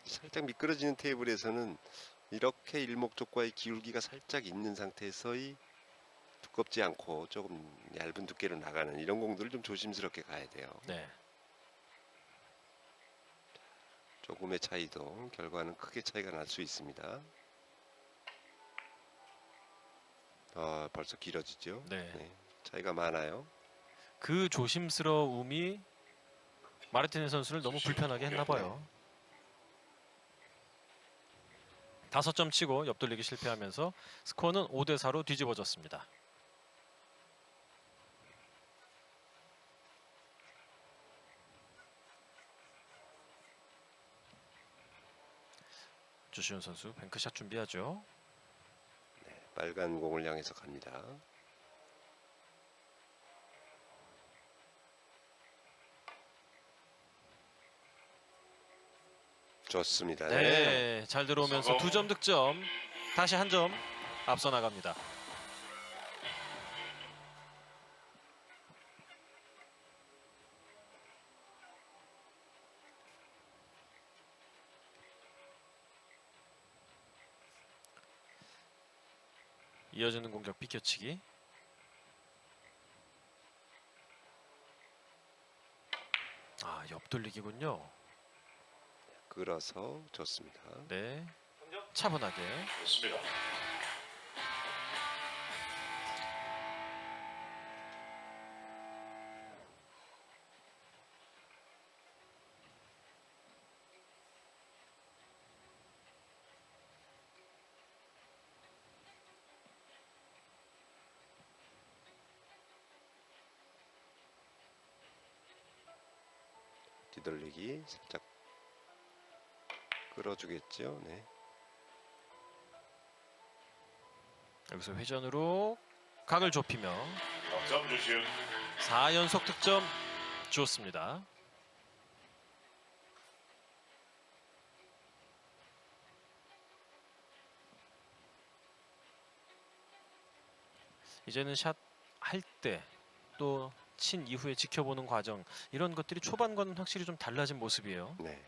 살짝 미끄러지는 테이블에서는 이렇게 일목적과의 기울기가 살짝 있는 상태에서의 두껍지 않고 조금 얇은 두께로 나가는 이런 공들을 좀 조심스럽게 가야 돼요. 네, 조금의 차이도 결과는 크게 차이가 날 수 있습니다. 벌써 길어지죠. 네. 차이가 많아요. 그 조심스러움이 마르티네스 선수를 너무 불편하게 했나 봐요. 5점 치고 옆돌리기 실패하면서 스코어는 5대4로 뒤집어졌습니다. 주시훈 선수 뱅크샷 준비하죠. 빨간 공을 향해서 갑니다. 좋습니다. 네, 잘 들어오면서 2점 득점. 다시 1점 앞서 나갑니다. 이어지는 공격 비껴치기. 아, 옆돌리기군요. 끌어서 좋습니다. 네, 차분하게. 좋습니다. 뒤돌리기 살짝 끌어주겠죠. 네. 여기서 회전으로 각을 좁히며 점 주시은 4연속 득점 주었습니다. 이제는 샷 할 때 또 친 이후에 지켜보는 과정, 이런 것들이 초반과는 확실히 좀 달라진 모습이에요. 네.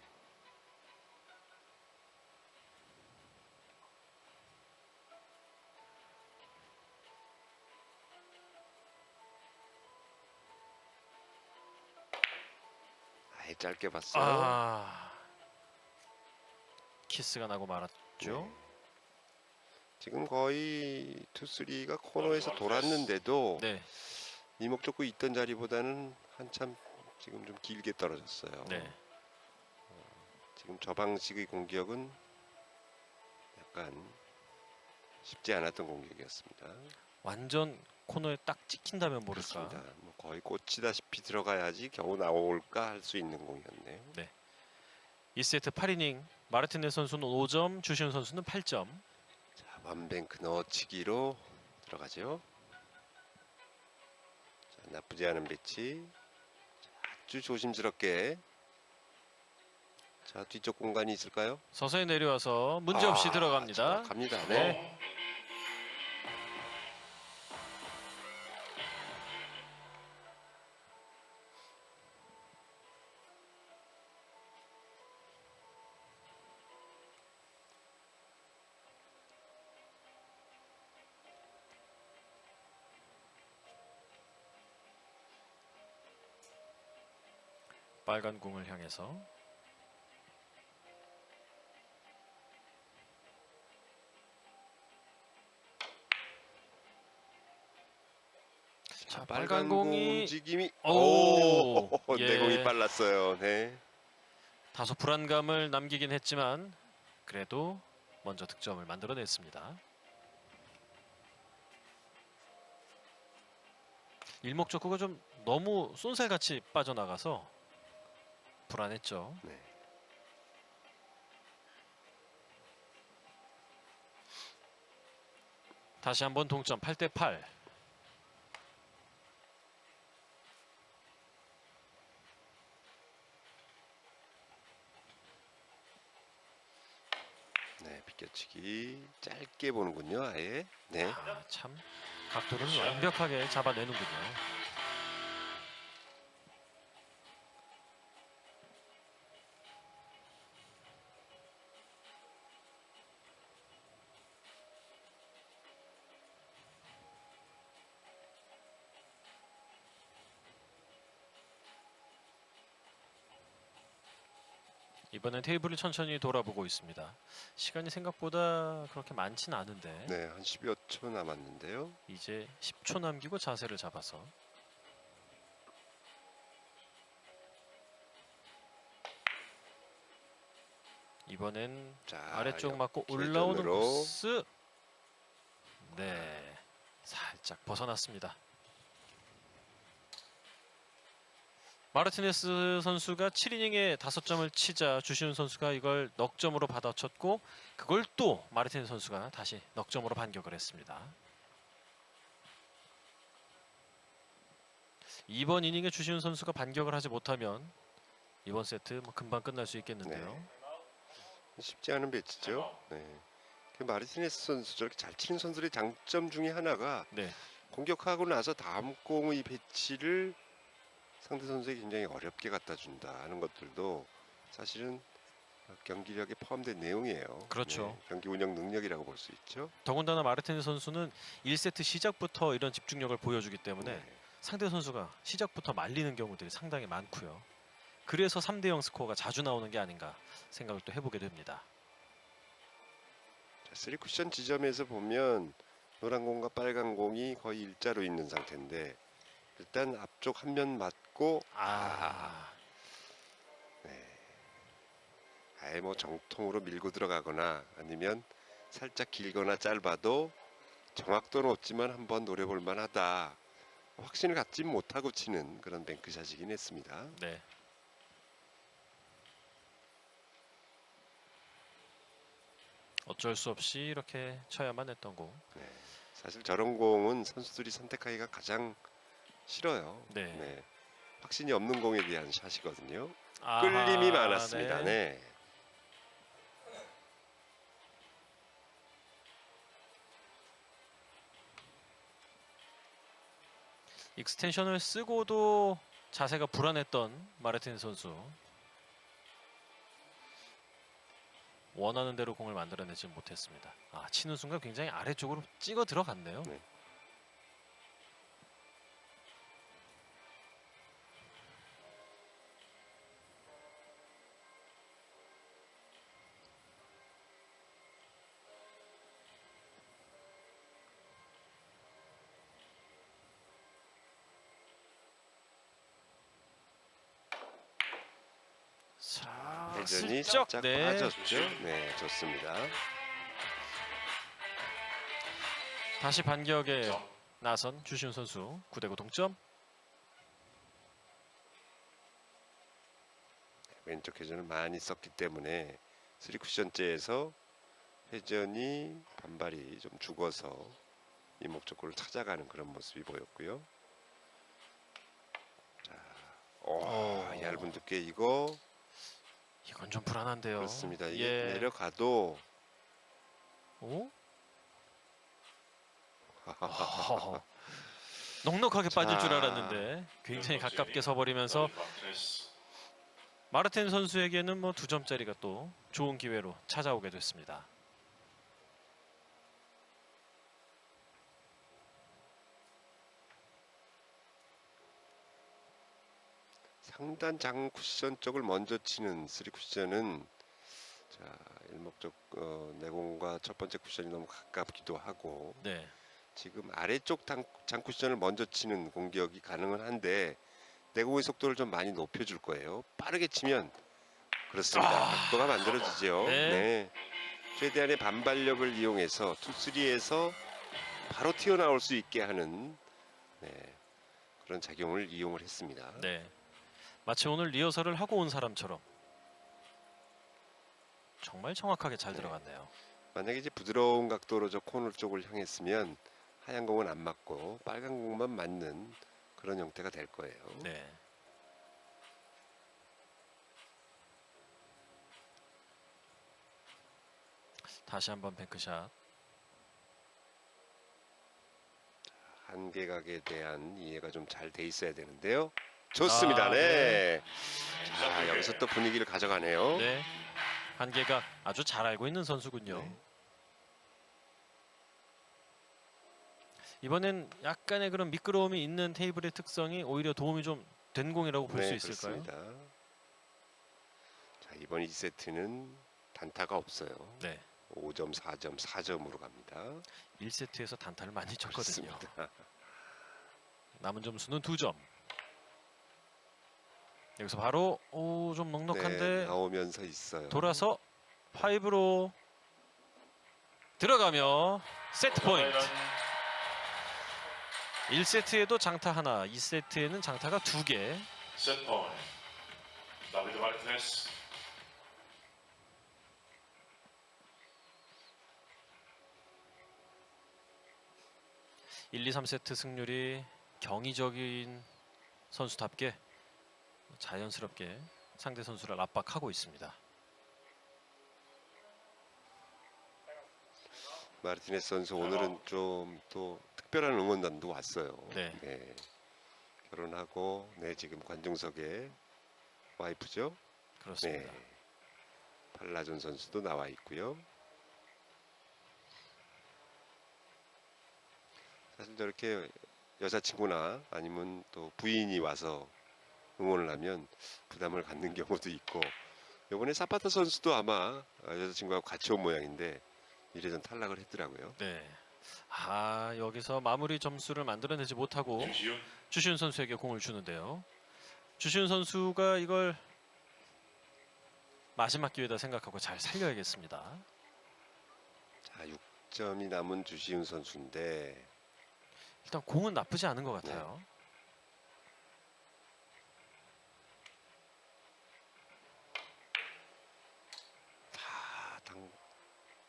아예 짧게 봤어요. 아, 키스가 나고 말았죠. 네. 지금 거의 투쓰리가 코너에서 돌았는데도 네, 이목적고 있던 자리보다는 한참 지금 좀 길게 떨어졌어요. 네. 지금 저 방식의 공격은 약간 쉽지 않았던 공격이었습니다. 완전 코너에 딱 찍힌다면 모를까. 그렇습니다. 뭐 거의 꽂히다시피 들어가야지 겨우 나올까 할 수 있는 공이었네요. 2세트 8이닝 마르티네스 선수는 5점, 주시훈 선수는 8점. 자, 원뱅크 넣어치기로 들어가죠. 자, 나쁘지 않은 배치. 자, 아주 조심스럽게. 자, 뒤쪽 공간이 있을까요? 서서히 내려와서 문제 없이 들어갑니다. 갑니다. 네. 빨간 공을 향해서 빨간 공 움직임이 오, 예. 내공이 빨랐어요. 네. 다소 불안감을 남기긴 했지만 그래도 먼저 득점을 만들어냈습니다. 일목적구가 좀 너무 쏜살같이 빠져나가서 불안했죠. 네. 다시 한번 동점 8대8. 네, 비껴치기 짧게 보는군요. 아예. 네. 참 각도를 완벽하게 잡아내는군요. 이번엔 테이블을 천천히 돌아보고 있습니다. 시간이 생각보다 그렇게 많지는 않은데 네, 한 10여 초 남았는데요. 이제 10초 남기고 자세를 잡아서 이번엔 자, 아래쪽 맞고 역회전으로. 올라오는 코스. 네, 살짝 벗어났습니다. 마르티네스 선수가 7이닝에 5점을 치자 주시훈 선수가 이걸 넉점으로 받아쳤고 그걸 또 마르티네스 선수가 다시 넉점으로 반격을 했습니다. 이번 이닝에 주시훈 선수가 반격을 하지 못하면 이번 세트 뭐 금방 끝날 수 있겠는데요. 네. 쉽지 않은 배치죠. 네. 그 마르티네스 선수 저렇게 잘 치는 선수들의 장점 중에 하나가 네, 공격하고 나서 다음 공의 배치를 상대 선수에게 굉장히 어렵게 갖다 준다 하는 것들도 사실은 경기력에 포함된 내용이에요. 그렇죠. 네, 경기 운영 능력이라고 볼 수 있죠. 더군다나 마르티네스 선수는 1세트 시작부터 이런 집중력을 보여주기 때문에 네. 상대 선수가 시작부터 말리는 경우들이 상당히 많고요. 그래서 3대0 스코어가 자주 나오는 게 아닌가 생각을 또 해보게 됩니다. 자, 3쿠션 지점에서 보면 노란 공과 빨간 공이 거의 일자로 있는 상태인데 일단 앞쪽 한 면 맞고 네. 아예 뭐 정통으로 밀고 들어가거나 아니면 살짝 길거나 짧아도 정확도는 없지만 한번 노려볼 만하다. 확신을 갖지 못하고 치는 그런 뱅크샷이긴 했습니다. 네. 어쩔 수 없이 이렇게 쳐야만 했던 공. 네. 사실 저런 공은 선수들이 선택하기가 가장 싫어요. 네. 확신이 없는 공에 대한 샷이거든요. 아하, 끌림이 많았습니다. 네. 익스텐션을 쓰고도 자세가 불안했던 마르틴 선수. 원하는 대로 공을 만들어내지 못했습니다. 치는 순간 굉장히 아래쪽으로 찍어 들어갔네요. 네. 자, 회전이 슬쩍, 살짝 네. 빠졌죠. 네, 좋습니다. 다시 반격에 나선 주시훈 선수 9대9 동점. 왼쪽 회전을 많이 썼기 때문에 3쿠션째에서 회전이 반발이 좀 죽어서 이 목적구를 찾아가는 그런 모습이 보였고요. 자, 얇은 두께 이거 이건 좀 불안한데요. 그렇습니다. 이게 예. 내려가도 오? 허허. 넉넉하게 빠질 줄 알았는데 굉장히 가깝게 서버리면서 마르텐 선수에게는 뭐 2점짜리가 또 좋은 기회로 찾아오게 됐습니다. 상단 장 쿠션 쪽을 먼저 치는 3쿠션은 자, 일목적 내공과 첫 번째 쿠션이 너무 가깝기도 하고 네. 지금 아래쪽 장쿠션을 먼저 치는 공격이 가능은 한데 내공의 속도를 좀 많이 높여줄 거예요. 빠르게 치면 그렇습니다. 각도가 만들어지죠. 네. 네. 최대한의 반발력을 이용해서 투쓰리에서 바로 튀어나올 수 있게 하는 그런 작용을 이용을 했습니다. 네. 마치 오늘 리허설을 하고 온 사람처럼 정말 정확하게 잘 들어갔네요. 만약에 이제 부드러운 각도로 저 코너 쪽을 향했으면 하얀 공은 안 맞고 빨간 공만 맞는 그런 형태가 될 거예요. 네. 다시 한번 뱅크샷. 한계각에 대한 이해가 좀 잘 돼 있어야 되는데요. 좋습니다. 아, 네. 자, 여기서 또 분위기를 가져가네요. 네. 한계가 아주 잘 알고 있는 선수군요. 네. 이번엔 약간의 그런 미끄러움이 있는 테이블의 특성이 오히려 도움이 좀 된 공이라고 볼 수 네, 있을까요? 그렇습니다. 자, 이번 2세트는 단타가 없어요. 네. 5점, 4점, 4점으로 갑니다. 1세트에서 단타를 많이 쳤거든요. 그렇습니다. 남은 점수는 2점. 여기서 바로 좀 넉넉한데 네, 나오면서 있어요. 돌아서 5로 들어가며 세트 포인트. 1세트에도 장타 하나, 2세트에는 장타가 2개. 세트 포인트. 다비드 마르티네스. 1, 2, 3세트 승률이 경이적인 선수답게 자연스럽게 상대 선수를 압박하고 있습니다. 마르티네스 선수 오늘은 좀 또 특별한 응원단도 왔어요. 네. 결혼하고 지금 관중석에 와이프죠. 그렇습니다. 네. 팔라존 선수도 나와 있고요. 사실 저렇게 여자친구나 아니면 또 부인이 와서 응원을 하면 부담을 갖는 경우도 있고, 이번에 사파타 선수도 아마 여자친구하고 같이 온 모양인데 1회전 탈락을 했더라고요. 네. 여기서 마무리 점수를 만들어내지 못하고 주시훈. 주시훈 선수에게 공을 주는데요. 주시훈 선수가 이걸 마지막 기회다 생각하고 잘 살려야겠습니다. 자, 6점이 남은 주시훈 선수인데 일단 공은 나쁘지 않은 것 같아요.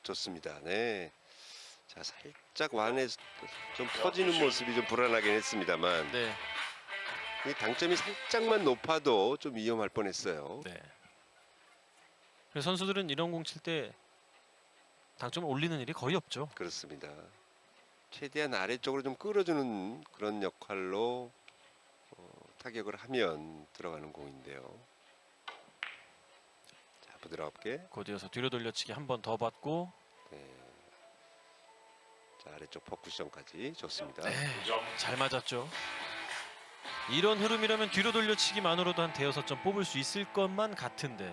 좋습니다. 네. 자, 살짝 완에서 좀 퍼지는 모습이 좀 불안하긴 했습니다만 네. 이 당점이 살짝만 높아도 좀 위험할 뻔했어요. 네. 그래서 선수들은 이런 공 칠 때 당점을 올리는 일이 거의 없죠. 그렇습니다. 최대한 아래쪽으로 좀 끌어주는 그런 역할로 타격을 하면 들어가는 공인데요. 자, 부드럽게. 곧 이어서 뒤로 돌려치기 한 번 더 받고 자, 아래쪽 퍼쿠션까지 좋습니다. 네, 9점. 잘 맞았죠. 이런 흐름이라면 뒤로 돌려치기만으로도 한 대여섯 점 뽑을 수 있을 것만 같은데.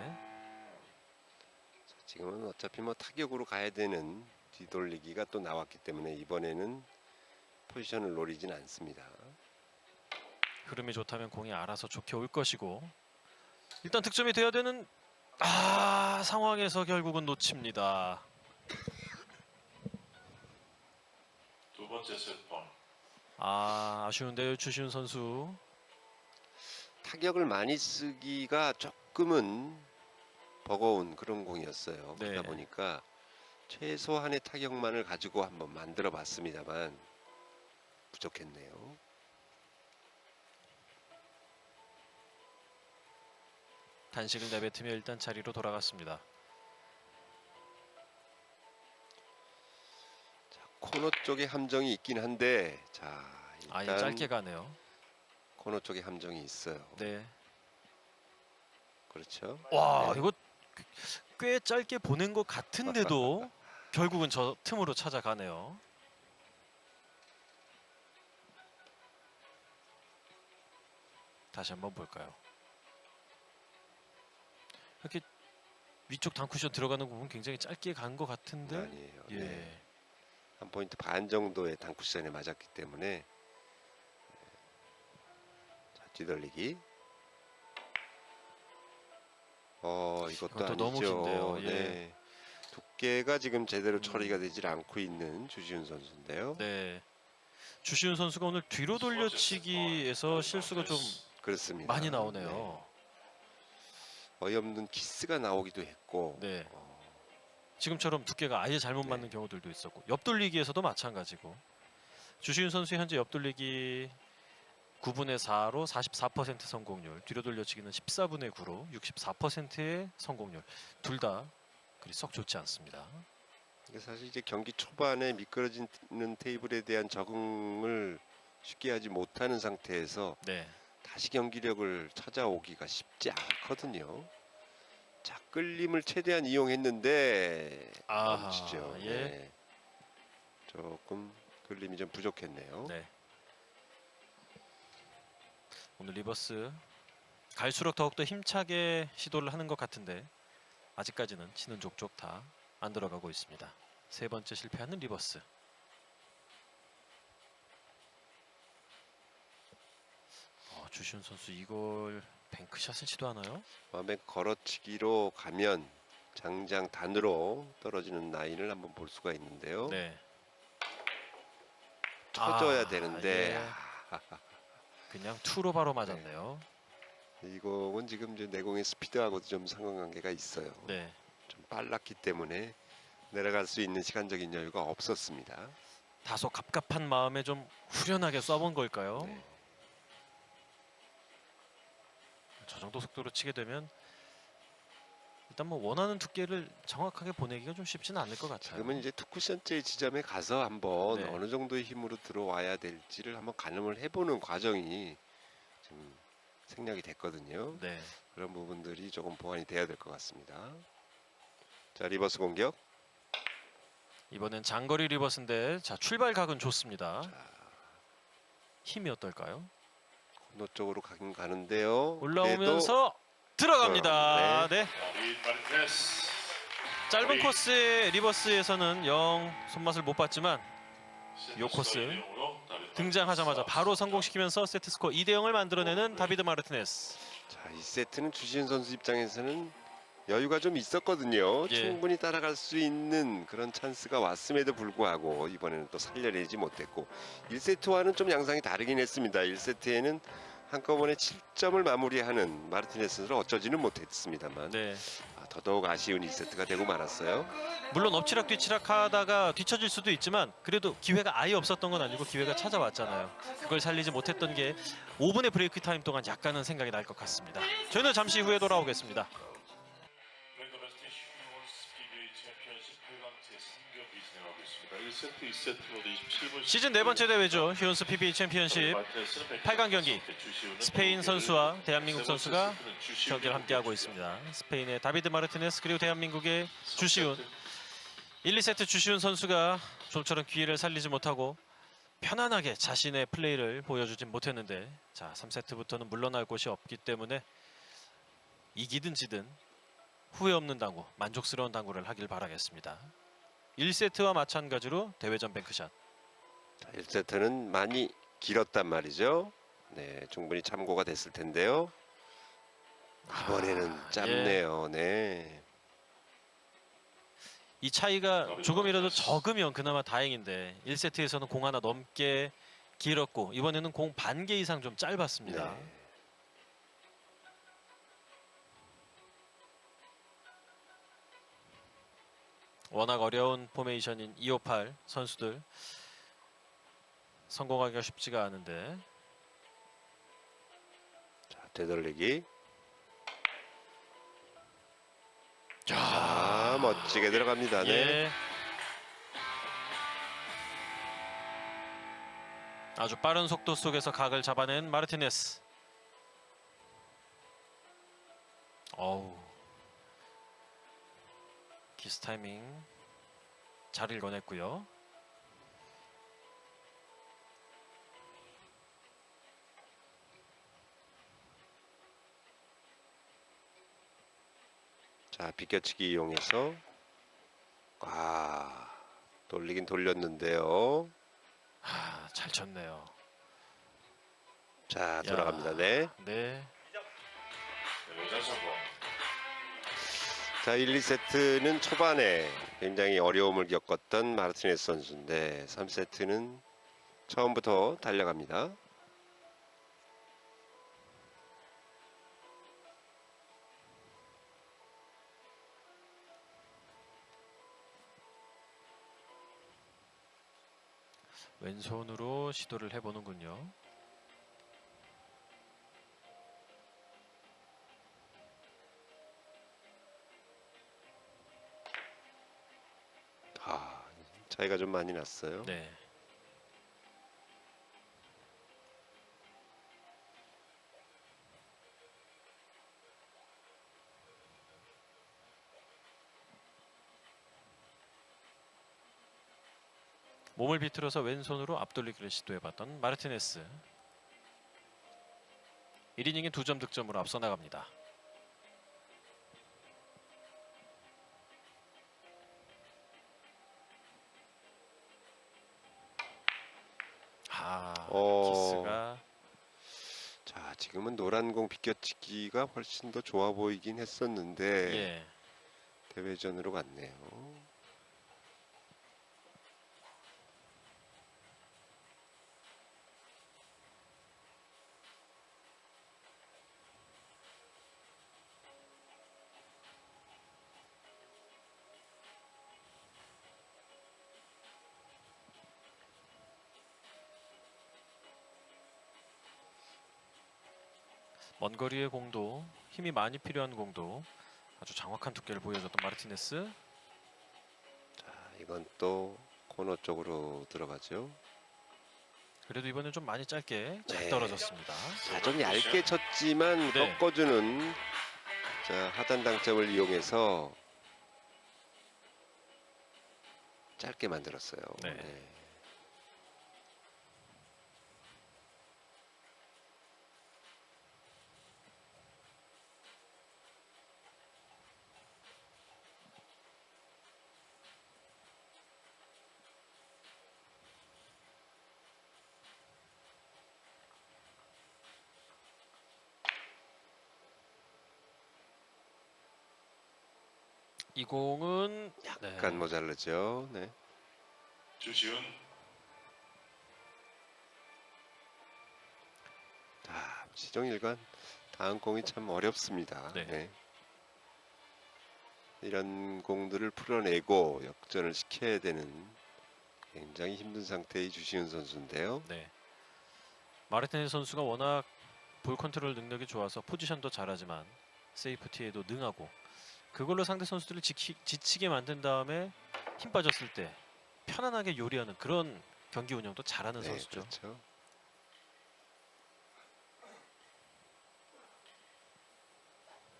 자, 지금은 어차피 뭐 타격으로 가야 되는 뒤돌리기가 또 나왔기 때문에 이번에는 포지션을 노리진 않습니다. 흐름이 좋다면 공이 알아서 좋게 올 것이고, 일단 득점이 돼야 되는 상황에서 결국은 놓칩니다. 두 번째 세트 포인트. 아쉬운데요, 주시훈 선수. 타격을 많이 쓰기가 조금은 버거운 그런 공이었어요. 네. 그러다 보니까 최소한의 타격만을 가지고 한번 만들어 봤습니다만 부족했네요. 단식을 내뱉으며 일단 자리로 돌아갔습니다. 자, 코너 쪽에 함정이 있긴 한데, 자, 아예 일단 짧게 가네요. 코너 쪽에 함정이 있어요. 네. 그렇죠. 와, 네. 이거 꽤 짧게 보낸 것 같은데도 결국은 저 틈으로 찾아가네요. 다시 한번 볼까요? 이렇게 위쪽 단쿠션 들어가는 부분 굉장히 짧게 간 것 같은데. 아니에요. 예. 네. 한 포인트 반 정도의 단쿠션에 맞았기 때문에 자, 뒤돌리기. 이것도 이것도 아니죠. 너무 긴데요. 예. 네. 두께가 지금 제대로 처리가 되질 않고 있는 주지훈 선수인데요. 네. 주시훈 선수가 오늘 뒤로 돌려치기에서 실수가 좀 그렇습니다. 많이 나오네요. 네. 어이없는 키스가 나오기도 했고 네. 지금처럼 두께가 아예 잘못 맞는 경우들도 있었고 옆돌리기에서도 마찬가지고 주시훈 선수 현재 옆돌리기 9분의 4로 44% 성공률, 뒤로 돌려치기는 14분의 9로 64%의 성공률. 둘 다 그리 썩 좋지 않습니다. 이게 사실 이제 경기 초반에 미끄러지는 테이블에 대한 적응을 쉽게 하지 못하는 상태에서 네. 다시 경기력을 찾아오기가 쉽지 않거든요. 자, 끌림을 최대한 이용했는데 아하, 멈추죠. 예. 네. 조금 끌림이 좀 부족했네요. 네. 오늘 리버스 갈수록 더욱더 힘차게 시도를 하는 것 같은데 아직까지는 치는 족족 다 안 들어가고 있습니다. 세 번째 실패하는 리버스. 주시훈 선수 이걸 뱅크샷을 시도하나요? 완벽 걸어치기로 가면 장장 단으로 떨어지는 라인을 한번 볼 수가 있는데요. 네. 터져야 되는데 예. 그냥 투로 바로 맞았네요. 이 공은 지금 이제 내공의 스피드하고도 좀 상관관계가 있어요. 네. 좀 빨랐기 때문에 내려갈 수 있는 시간적인 여유가 없었습니다. 다소 갑갑한 마음에 좀 후련하게 쏴본 걸까요? 네. 저 정도 속도로 치게 되면 일단 뭐 원하는 두께를 정확하게 보내기가 좀 쉽지는 않을 것 같아요. 지금은 이제 투쿠션째 지점에 가서 한번 네. 어느 정도의 힘으로 들어와야 될지를 한번 가늠을 해보는 과정이 지금 생략이 됐거든요. 네. 그런 부분들이 조금 보완이 돼야 될 것 같습니다. 자, 리버스 공격. 이번엔 장거리 리버스인데 자 출발 각은 좋습니다. 힘이 어떨까요? 코너 쪽으로 가긴 가는데요. 올라오면서 들어갑니다. 네. 다비드 마르티네스. 짧은 코스의 리버스에서는 영 손맛을 못 봤지만 요 코스 등장하자마자 바로 성공시키면서 세트 스코어 2대 0을 만들어내는 다비드 마르티네스. 자, 이 세트는 주시은 선수 입장에서는 여유가 좀 있었거든요. 예. 충분히 따라갈 수 있는 그런 찬스가 왔음에도 불구하고 이번에는 또 살려내지 못했고 1세트와는 좀 양상이 다르긴 했습니다. 1세트에는 한꺼번에 7점을 마무리하는 마르티네스 선수를 어쩌지는 못했습니다만 네. 더더욱 아쉬운 2세트가 되고 말았어요. 물론 엎치락 뒤치락 하다가 뒤처질 수도 있지만 그래도 기회가 아예 없었던 건 아니고 기회가 찾아왔잖아요. 그걸 살리지 못했던 게 5분의 브레이크 타임 동안 약간은 생각이 날 것 같습니다. 저희는 잠시 후에 돌아오겠습니다. 랭더베스트 휴먼스 PBA 챔피언십 8강째 3경기 진행하고 있습니다. 1세트, 2세트 모두 27분. 시즌 네 번째 대회죠. 휴먼스 PBA 챔피언십 8강 경기. 스페인 선수와 대한민국 선수가 경기를 함께하고 있습니다. 스페인의 다비드 마르티네스 그리고 대한민국의 주시훈. 1, 2세트 주시훈 선수가 좀처럼 기회를 살리지 못하고 편안하게 자신의 플레이를 보여주진 못했는데 자 3세트부터는 물러날 곳이 없기 때문에 이기든 지든 후회 없는 당구, 만족스러운 당구를 하길 바라겠습니다. 1세트와 마찬가지로 대회전 뱅크샷. 자, 1세트는 많이 길었단 말이죠. 네, 충분히 참고가 됐을 텐데요. 이번에는 짧네요. 네. 이 차이가 조금이라도 적으면 그나마 다행인데 1세트에서는 공 하나 넘게 길었고 이번에는 공 반 개 이상 좀 짧았습니다. 네. 워낙 어려운 포메이션인 258 선수들 성공하기가 쉽지가 않은데 자, 되돌리기. 자, 멋지게 들어갑니다. 네. 예. 아주 빠른 속도 속에서 각을 잡아낸 마르티네스. 어우. 키스 타이밍 잘 읽어냈고요. 자, 비껴치기 이용해서 돌리긴 돌렸는데요. 잘 쳤네요. 자, 야, 돌아갑니다. 네. 네. 내보자 성공. 자, 1, 2세트는 초반에 굉장히 어려움을 겪었던 마르티네스 선수인데 3세트는 처음부터 달려갑니다. 왼손으로 시도를 해보는군요. 차이가 좀 많이 났어요. 네. 몸을 비틀어서 왼손으로 앞돌리기를 시도해봤던 마르티네스. 1이닝에 2점 득점으로 앞서 나갑니다. 키스가 자, 지금은 노란 공 비껴치기가 훨씬 더 좋아 보이긴 했었는데 예. 대회전으로 갔네요. 먼 거리의 공도 힘이 많이 필요한 공도 아주 정확한 두께를 보여줬던 마르티네스. 자, 이건 또 코너 쪽으로 들어가죠. 그래도 이번엔 좀 많이 짧게 잘 네. 떨어졌습니다. 자, 좀 얇게 쳤지만 네. 꺾어주는 자, 하단 당점을 이용해서 짧게 만들었어요. 네. 네. 이 공은 약간 모자르죠. 네. 주지훈. 시종일관 다음 공이 참 어렵습니다. 네. 네. 이런 공들을 풀어내고 역전을 시켜야 되는 굉장히 힘든 상태의 주시은 선수인데요. 네. 마르티네스 선수가 워낙 볼 컨트롤 능력이 좋아서 포지션도 잘하지만 세이프티에도 능하고 그걸로 상대 선수들을 지치게 만든 다음에 힘 빠졌을 때 편안하게 요리하는 그런 경기 운영도 잘하는 네, 선수죠. 그렇죠.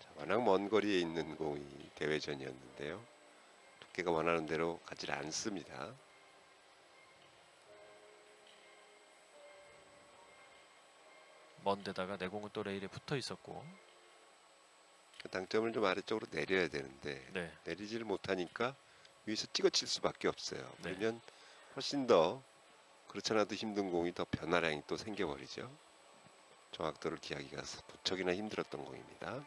자, 워낙 먼 거리에 있는 공이 대회전이었는데요. 두께가 원하는 대로 가지 않습니다. 먼 데다가 내공은 또 레일에 붙어 있었고. 그 당점을 좀 아래쪽으로 내려야 되는데 네. 내리지를 못하니까 위에서 찍어칠 수밖에 없어요. 네. 그러면 훨씬 더 그렇지 않아도 힘든 공이 더 변화량이 또 생겨버리죠. 정확도를 기하기가 무척이나 힘들었던 공입니다.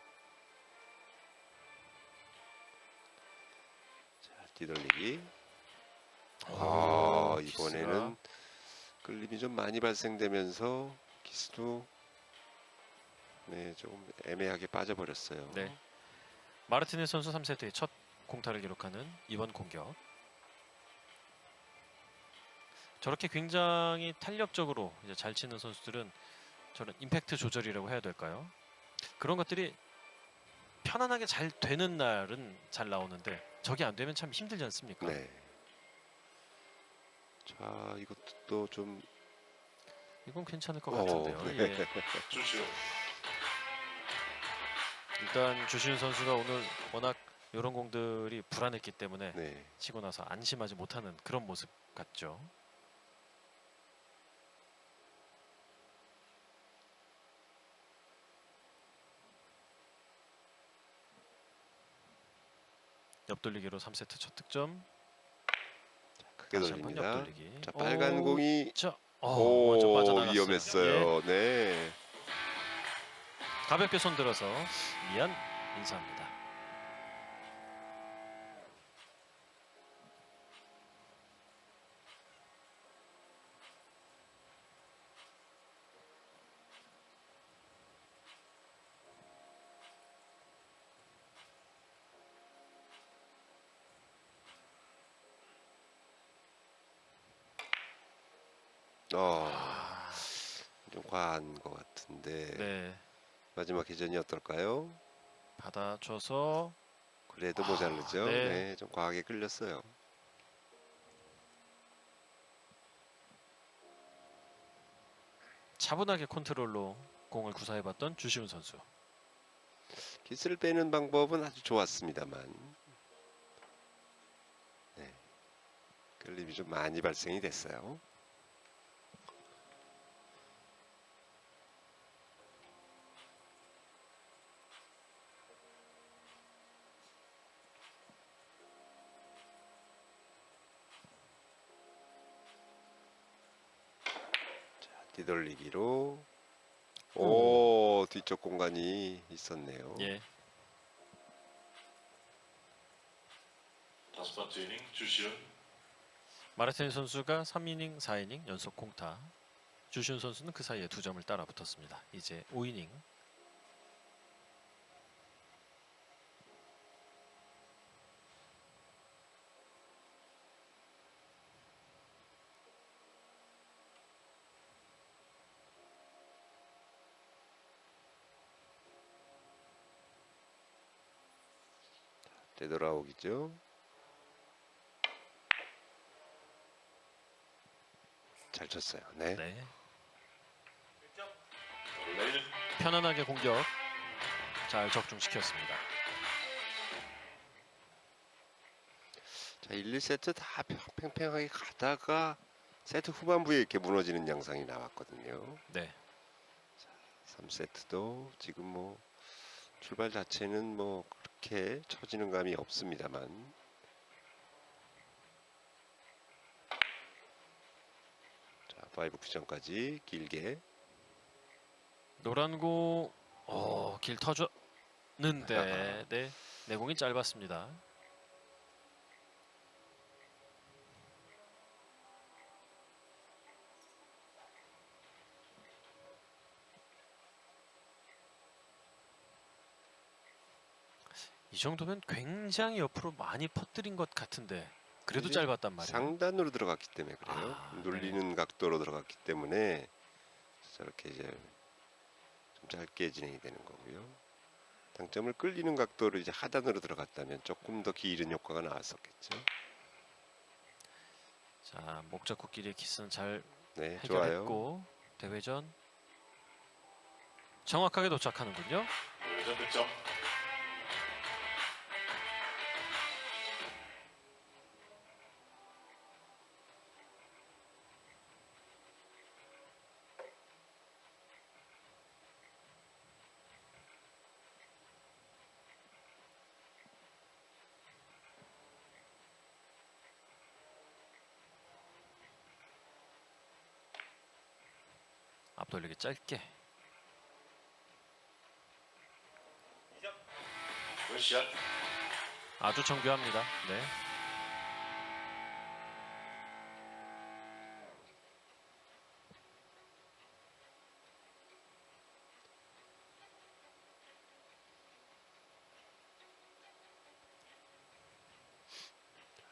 자, 뒤돌리기. 이번에는 끌림이 좀 많이 발생되면서 키스도 조금 애매하게 빠져버렸어요. 네. 마르티네스 선수 3세트의 첫 공타를 기록하는 이번 공격. 저렇게 굉장히 탄력적으로 이제 잘 치는 선수들은 저런 임팩트 조절이라고 해야 될까요? 그런 것들이 편안하게 잘 되는 날은 잘 나오는데 저게 안 되면 참 힘들지 않습니까? 네. 자, 이것도 또 좀 이건 괜찮을 것 같은데요. 네. 예. 주지훈. 일단 주시은 선수가 오늘 워낙 이런 공들이 불안했기 때문에 네. 치고 나서 안심하지 못하는 그런 모습 같죠. 옆돌리기로 3세트 첫 득점. 크게 다시 한번 돌립니다. 옆돌리기. 자, 빨간 공이 먼저 빠져나갔어요. 예. 위험했어요. 네. 가볍게 손들어서 미안 인사합니다. 좀 과한 것 같은데 네, 마지막 회전이 어떨까요? 받아줘서 그래도 모자르죠. 네. 네, 좀 과하게 끌렸어요. 차분하게 컨트롤로 공을 구사해봤던 주시훈 선수. 기스를 빼는 방법은 아주 좋았습니다만 네, 끌림이 좀 많이 발생이 됐어요. 자, 뒤돌리기로 뒤쪽 공간이 있었네요. 예, 다섯 번째 이닝 주시은 마르틴 선수가 3이닝, 4이닝 연속 공타. 주시훈 선수는 그 사이에 2점을 따라 붙었습니다. 이제 5이닝. 되돌아오기죠. 잘 쳤어요. 네. 네, 레이는 편안하게 공격 잘 적중시켰습니다. 자, 1, 2세트 다 팽팽하게 가다가 세트 후반부에 이렇게 무너지는 양상이 나왔거든요. 네, 3세트도 지금 뭐 출발 자체는 뭐 그렇게 처지는 감이 없습니다만 자, 5 쿠션까지 길게 노란 공, 길 터졌는데, 네, 내공이 짧았습니다. 이 정도면 굉장히 옆으로 많이 퍼뜨린 것 같은데 그래도 이제 짧았단 말이에요. 상단으로 들어갔기 때문에 그래요. 눌리는 각도로 들어갔기 때문에 저렇게 이제 좀 짧게 진행이 되는 거고요. 당점을 끌리는 각도로 이제 하단으로 들어갔다면 조금 더 길은 효과가 나왔었겠죠. 자, 목적구끼리의 키스는 잘 네, 좋아요. 해결했고 대회전 정확하게 도착하는군요. 회전 득점. 앞돌리기 짧게. 굿샷. 아주 정교합니다. 네.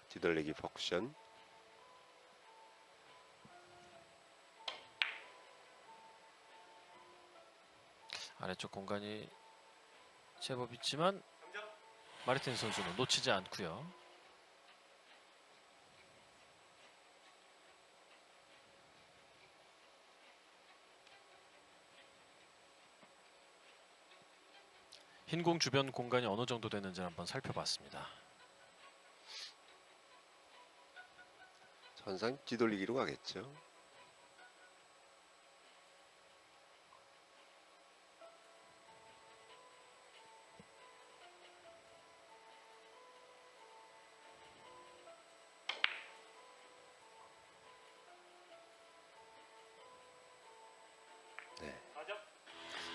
뒤돌리기 퍼쿠션. 아래쪽 공간이 제법 있지만 마르틴 선수는 놓치지 않고요. 흰 공 주변 공간이 어느 정도 되는지 한번 살펴봤습니다. 전상 뒤돌리기로 가겠죠.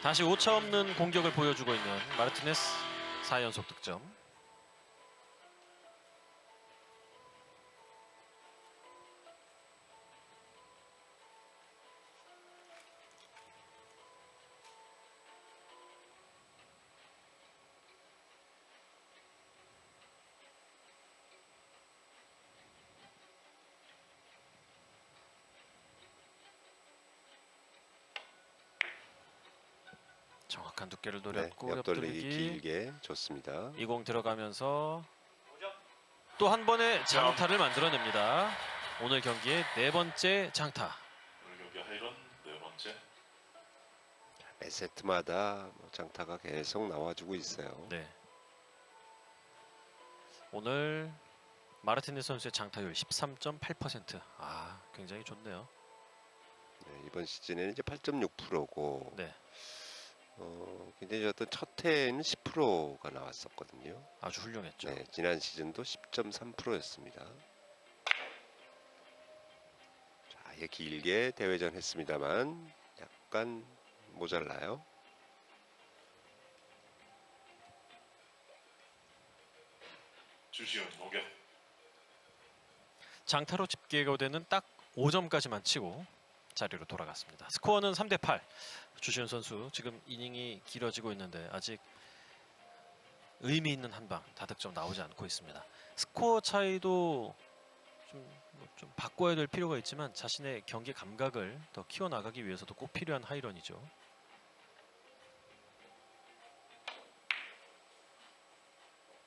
다시 오차 없는 공격을 보여주고 있는 마르티네스 4연속 득점. 정확한 두께를 네, 노렸고 옆돌리기 옆돌리기. 길게 좋습니다. 이 공 들어가면서 또 한 번의 장타를 만들어냅니다. 오늘 경기의 네 번째 장타. 오늘 경기 하이런 네 번째. 매 세트마다 장타가 계속 나와주고 있어요. 네. 오늘 마르티네스 선수의 장타율 13.8%. 아, 굉장히 좋네요. 네, 이번 시즌에는 이제 8.6%고 네, 굉장히 어떤 첫 해에는 10%가 나왔었거든요. 아주 훌륭했죠. 네, 지난 시즌도 10.3%였습니다. 자, 이게 길게 대회전 했습니다만 약간 모자라요. 주시은 공격. 장타로 집계가 되는 딱 5점까지만 치고 자리로 돌아갔습니다. 스코어는 3대8. 주시은 선수 지금 이닝이 길어지고 있는데 아직 의미 있는 한방 다득점 나오지 않고 있습니다. 스코어 차이도 좀 바꿔야 될 필요가 있지만 자신의 경기 감각을 더 키워나가기 위해서도 꼭 필요한 하이런이죠.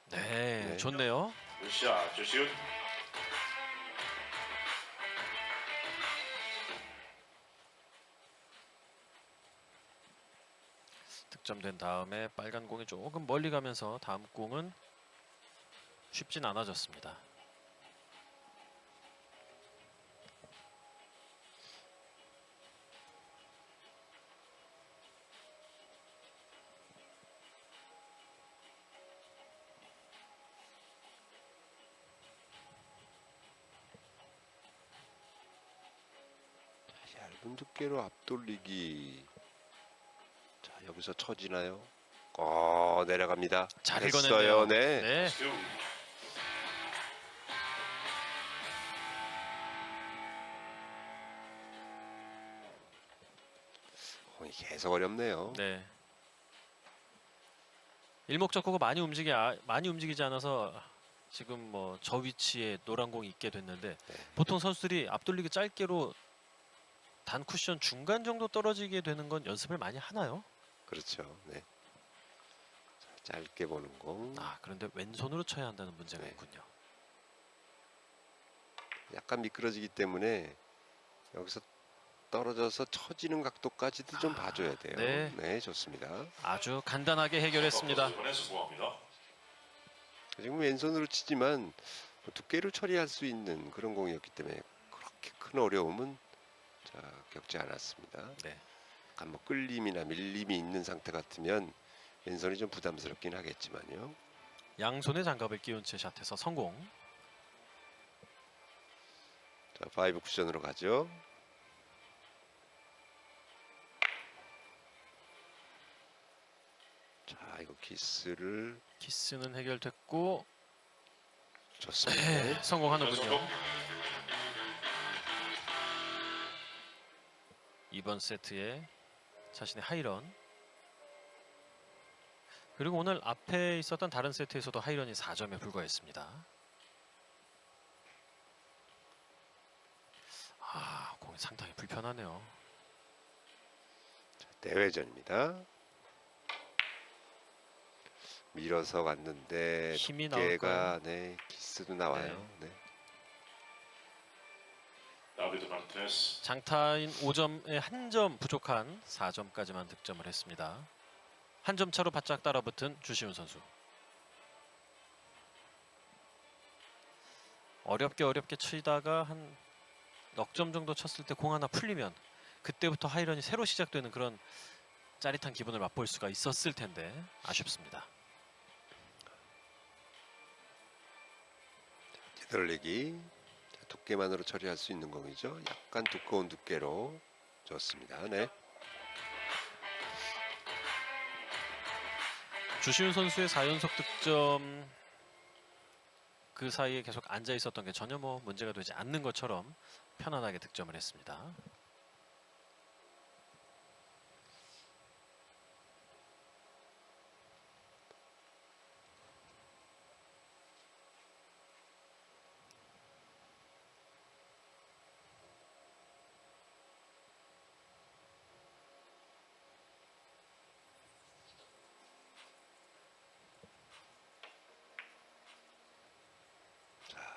네, 네. 좋네요. 굿샷 주시은. 득점된 다음에 빨간 공이 조금 멀리 가면서 다음 공은 쉽진 않아졌습니다. 얇은 두께로 앞돌리기. 자, 여기서 쳐지나요? 내려갑니다. 잘 됐어요. 읽어냈네요. 네. 네. 스튜. 공이 계속 어렵네요. 네. 일목적구가 많이 움직이지 않아서 지금 뭐 저 위치에 노란 공이 있게 됐는데 네. 보통 선수들이 앞돌리기 짧게로 단 쿠션 중간 정도 떨어지게 되는 건 연습을 많이 하나요? 그렇죠. 네. 자, 짧게 보는 공. 아, 그런데 왼손으로 쳐야 한다는 문제가 네. 있군요. 약간 미끄러지기 때문에 여기서 떨어져서 쳐지는 각도까지도 좀 봐줘야 돼요. 네. 네, 좋습니다. 아주 간단하게 해결했습니다. 이번에 성공합니다. 지금 왼손으로 치지만 뭐 두께를 처리할 수 있는 그런 공이었기 때문에 그렇게 큰 어려움은 겪지 않았습니다. 네. 약간 뭐 끌림이나 밀림이 있는 상태 같으면 왼손이 좀 부담스럽긴 하겠지만요. 양손에 장갑을 끼운 채 샷해서 성공. 자, 5 쿠션으로 가죠. 자, 이거 키스를 키스는 해결됐고 좋습니다. 네, 성공하는군요. 이번 세트에 자신의 하이런, 그리고 오늘 앞에 있었던 다른 세트에서도 하이런이 4점에 불과했습니다. 아, 공이 상당히 불편하네요. 자, 대회전입니다. 밀어서 갔는데 힘이 두께가 나올까요? 네, 키스도 나와요. 네. 다비드 마르티네스. 장타인 5점에 한 점 부족한 4점까지만 득점을 했습니다. 한 점 차로 바짝 따라붙은 주시훈 선수. 어렵게 치다가 한 넉 점 정도 쳤을 때 공 하나 풀리면 그때부터 하이런이 새로 시작되는 그런 짜릿한 기분을 맛볼 수가 있었을 텐데 아쉽습니다. 뒤돌리기. 두께만으로 처리할 수 있는 공이죠. 약간 두꺼운 두께로 좋습니다. 네. 주시훈 선수의 4연속 득점 그 사이에 계속 앉아 있었던 게 전혀 뭐 문제가 되지 않는 것처럼 편안하게 득점을 했습니다.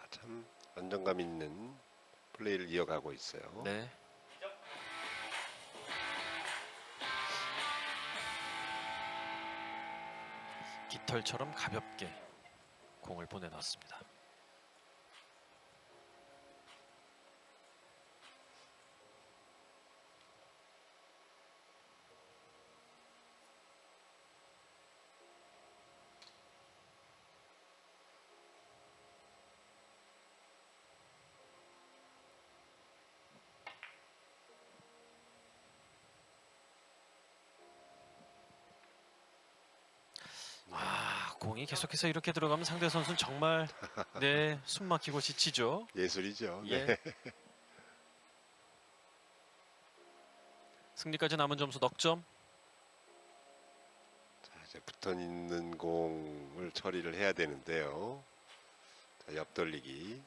참 안정감 있는 플레이를 이어가고 있어요. 네. 깃털처럼 가볍게 공을 보내놨습니다. 공이 계속해서 이렇게 들어가면 상대 선수는 정말 네, 숨 막히고 지치죠. 예술이죠. 예. 네. 승리까지 남은 점수 넉 점. 자, 이제 붙어 있는 공을 처리를 해야 되는데요. 자, 옆돌리기.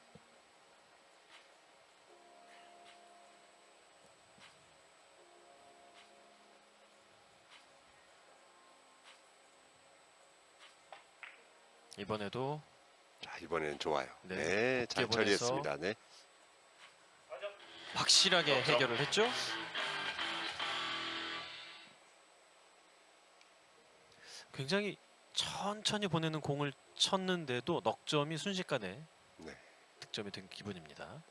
이번에도 자, 이번에는 좋아요. 네, 네, 잘 높게 보내서 처리했습니다. 네. 확실하게 해결을 했죠. 굉장히 천천히 보내는 공을 쳤는데도 넉 점이 순식간에 네. 득점이 된 기분입니다.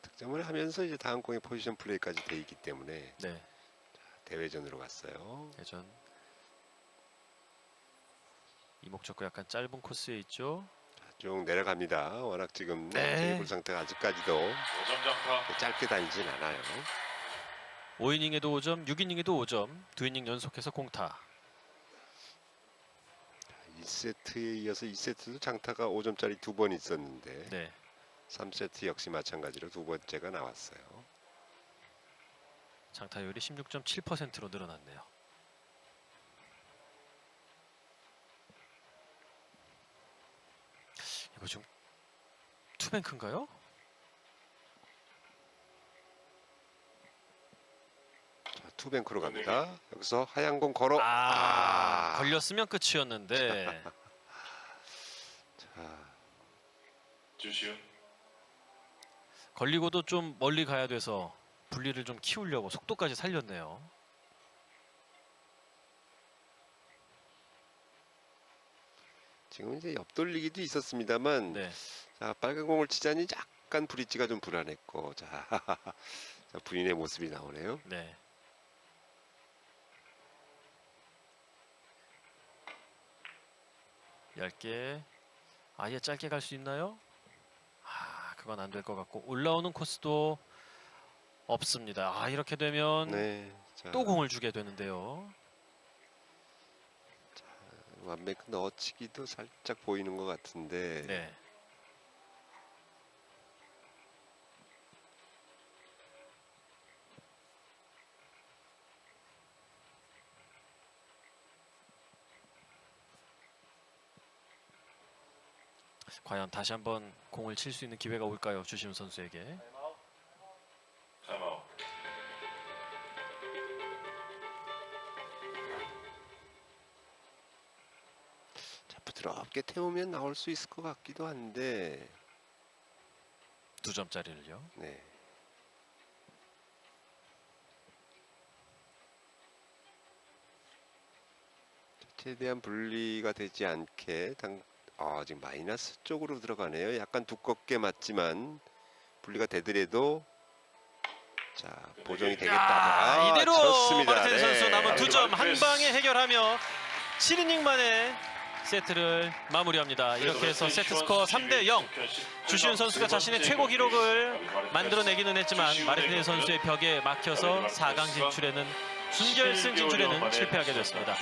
득점을 하면서 이제 다음 공의 포지션 플레이까지 돼 있기 때문에 네, 대회전으로 갔어요. 예전 이목적고 약간 짧은 코스에 있죠. 자, 쭉 내려갑니다. 워낙 지금 네. 테이블 상태가 아직까지도 5점 장타. 짧게 다니진 않아요. 5이닝에도 5점, 6이닝에도 5점, 2이닝 연속해서 공타. 1세트에 이어서 2세트도 장타가 5점짜리 2번 있었는데 네, 3세트 역시 마찬가지로 두 번째가 나왔어요. 장타율이 16.7%로 늘어났네요. 이거 좀 투뱅크인가요? 자, 투뱅크로 갑니다. 여기서 하얀 공 걸어. 걸렸으면 끝이었는데 자, 주시훈. 걸리고도 좀 멀리 가야 돼서 분리를 좀 키우려고 속도까지 살렸네요. 지금 이제 옆돌리기도 있었습니다만 네, 자, 빨간 공을 치자니 약간 브릿지가 좀 불안했고 자, 자 부인의 모습이 나오네요. 네. 얇게 아예 짧게 갈 수 있나요? 그건 안 될 것 같고 올라오는 코스도 없습니다. 이렇게 되면 네, 자, 또 공을 주게 되는데요. 완벽 넣어치기도 살짝 보이는 것 같은데 네. 과연 다시 한번 공을 칠 수 있는 기회가 올까요? 주시훈 선수에게. 타임아웃. 자, 부드럽게 태우면 나올 수 있을 것 같기도 한데 2점짜리를요. 네. 최대한 분리가 되지 않게 지금 마이너스 쪽으로 들어가네요. 약간 두껍게 맞지만 분리가 되더라도 자 보정이 되겠다. 이대로 쳤습니다. 마르틴 선수 네. 남은 2점 한 방에 해결하며 7이닝 만에 세트를 마무리합니다. 이렇게 해서 세트 스코어 3대0. 주시은 선수가 자신의 최고 기록을 만들어내기는 했지만 마르티네스 선수의 벽에 막혀서 4강 진출에는 준결승 진출에는 실패하게 됐습니다.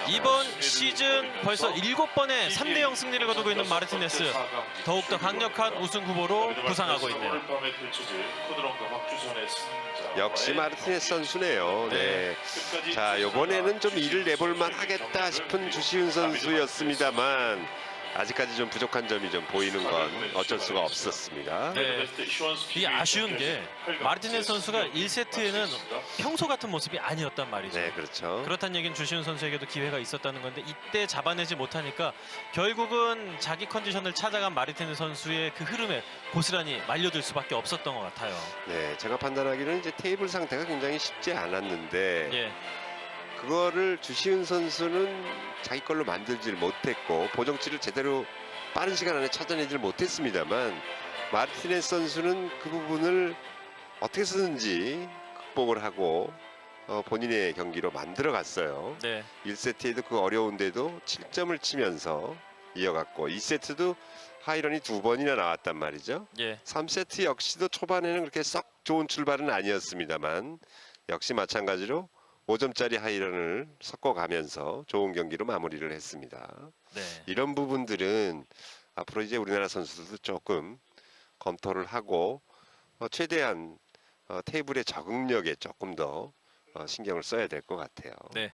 이번 시즌 벌써 7번의 3대0 승리를 거두고 있는 마르티네스, 더욱더 강력한 우승 후보로 부상하고 있네요. 역시 마르티네스 선수네요. 네. 자, 이번에는 좀 일을 내볼만 하겠다 싶은 주시은 선수였습니다만 아직까지 좀 부족한 점이 좀 보이는 건 어쩔 수가 없었습니다. 네. 이 아쉬운 게 마르티네스 선수가 1세트에는 평소 같은 모습이 아니었단 말이죠. 네, 그렇죠. 그렇다는 얘기는 주시은 선수에게도 기회가 있었다는 건데 이때 잡아내지 못하니까 결국은 자기 컨디션을 찾아간 마르티네스 선수의 그 흐름에 고스란히 말려들 수밖에 없었던 것 같아요. 네, 제가 판단하기로는 이제 테이블 상태가 굉장히 쉽지 않았는데 예, 그거를 주시은 선수는 자기 걸로 만들질 못했고 보정치를 제대로 빠른 시간 안에 찾아내질 못했습니다만 마르티네스 선수는 그 부분을 어떻게 쓰든지 극복을 하고 본인의 경기로 만들어 갔어요. 네, 1세트에도 그 어려운데도 7점을 치면서 이어갔고 2세트도 하이런이 2번이나 나왔단 말이죠. 예, 3세트 역시도 초반에는 그렇게 썩 좋은 출발은 아니었습니다만 역시 마찬가지로 5점짜리 하이런을 섞어가면서 좋은 경기로 마무리를 했습니다. 네. 이런 부분들은 앞으로 이제 우리나라 선수들도 조금 검토를 하고 최대한 테이블의 적응력에 조금 더 신경을 써야 될 것 같아요. 네.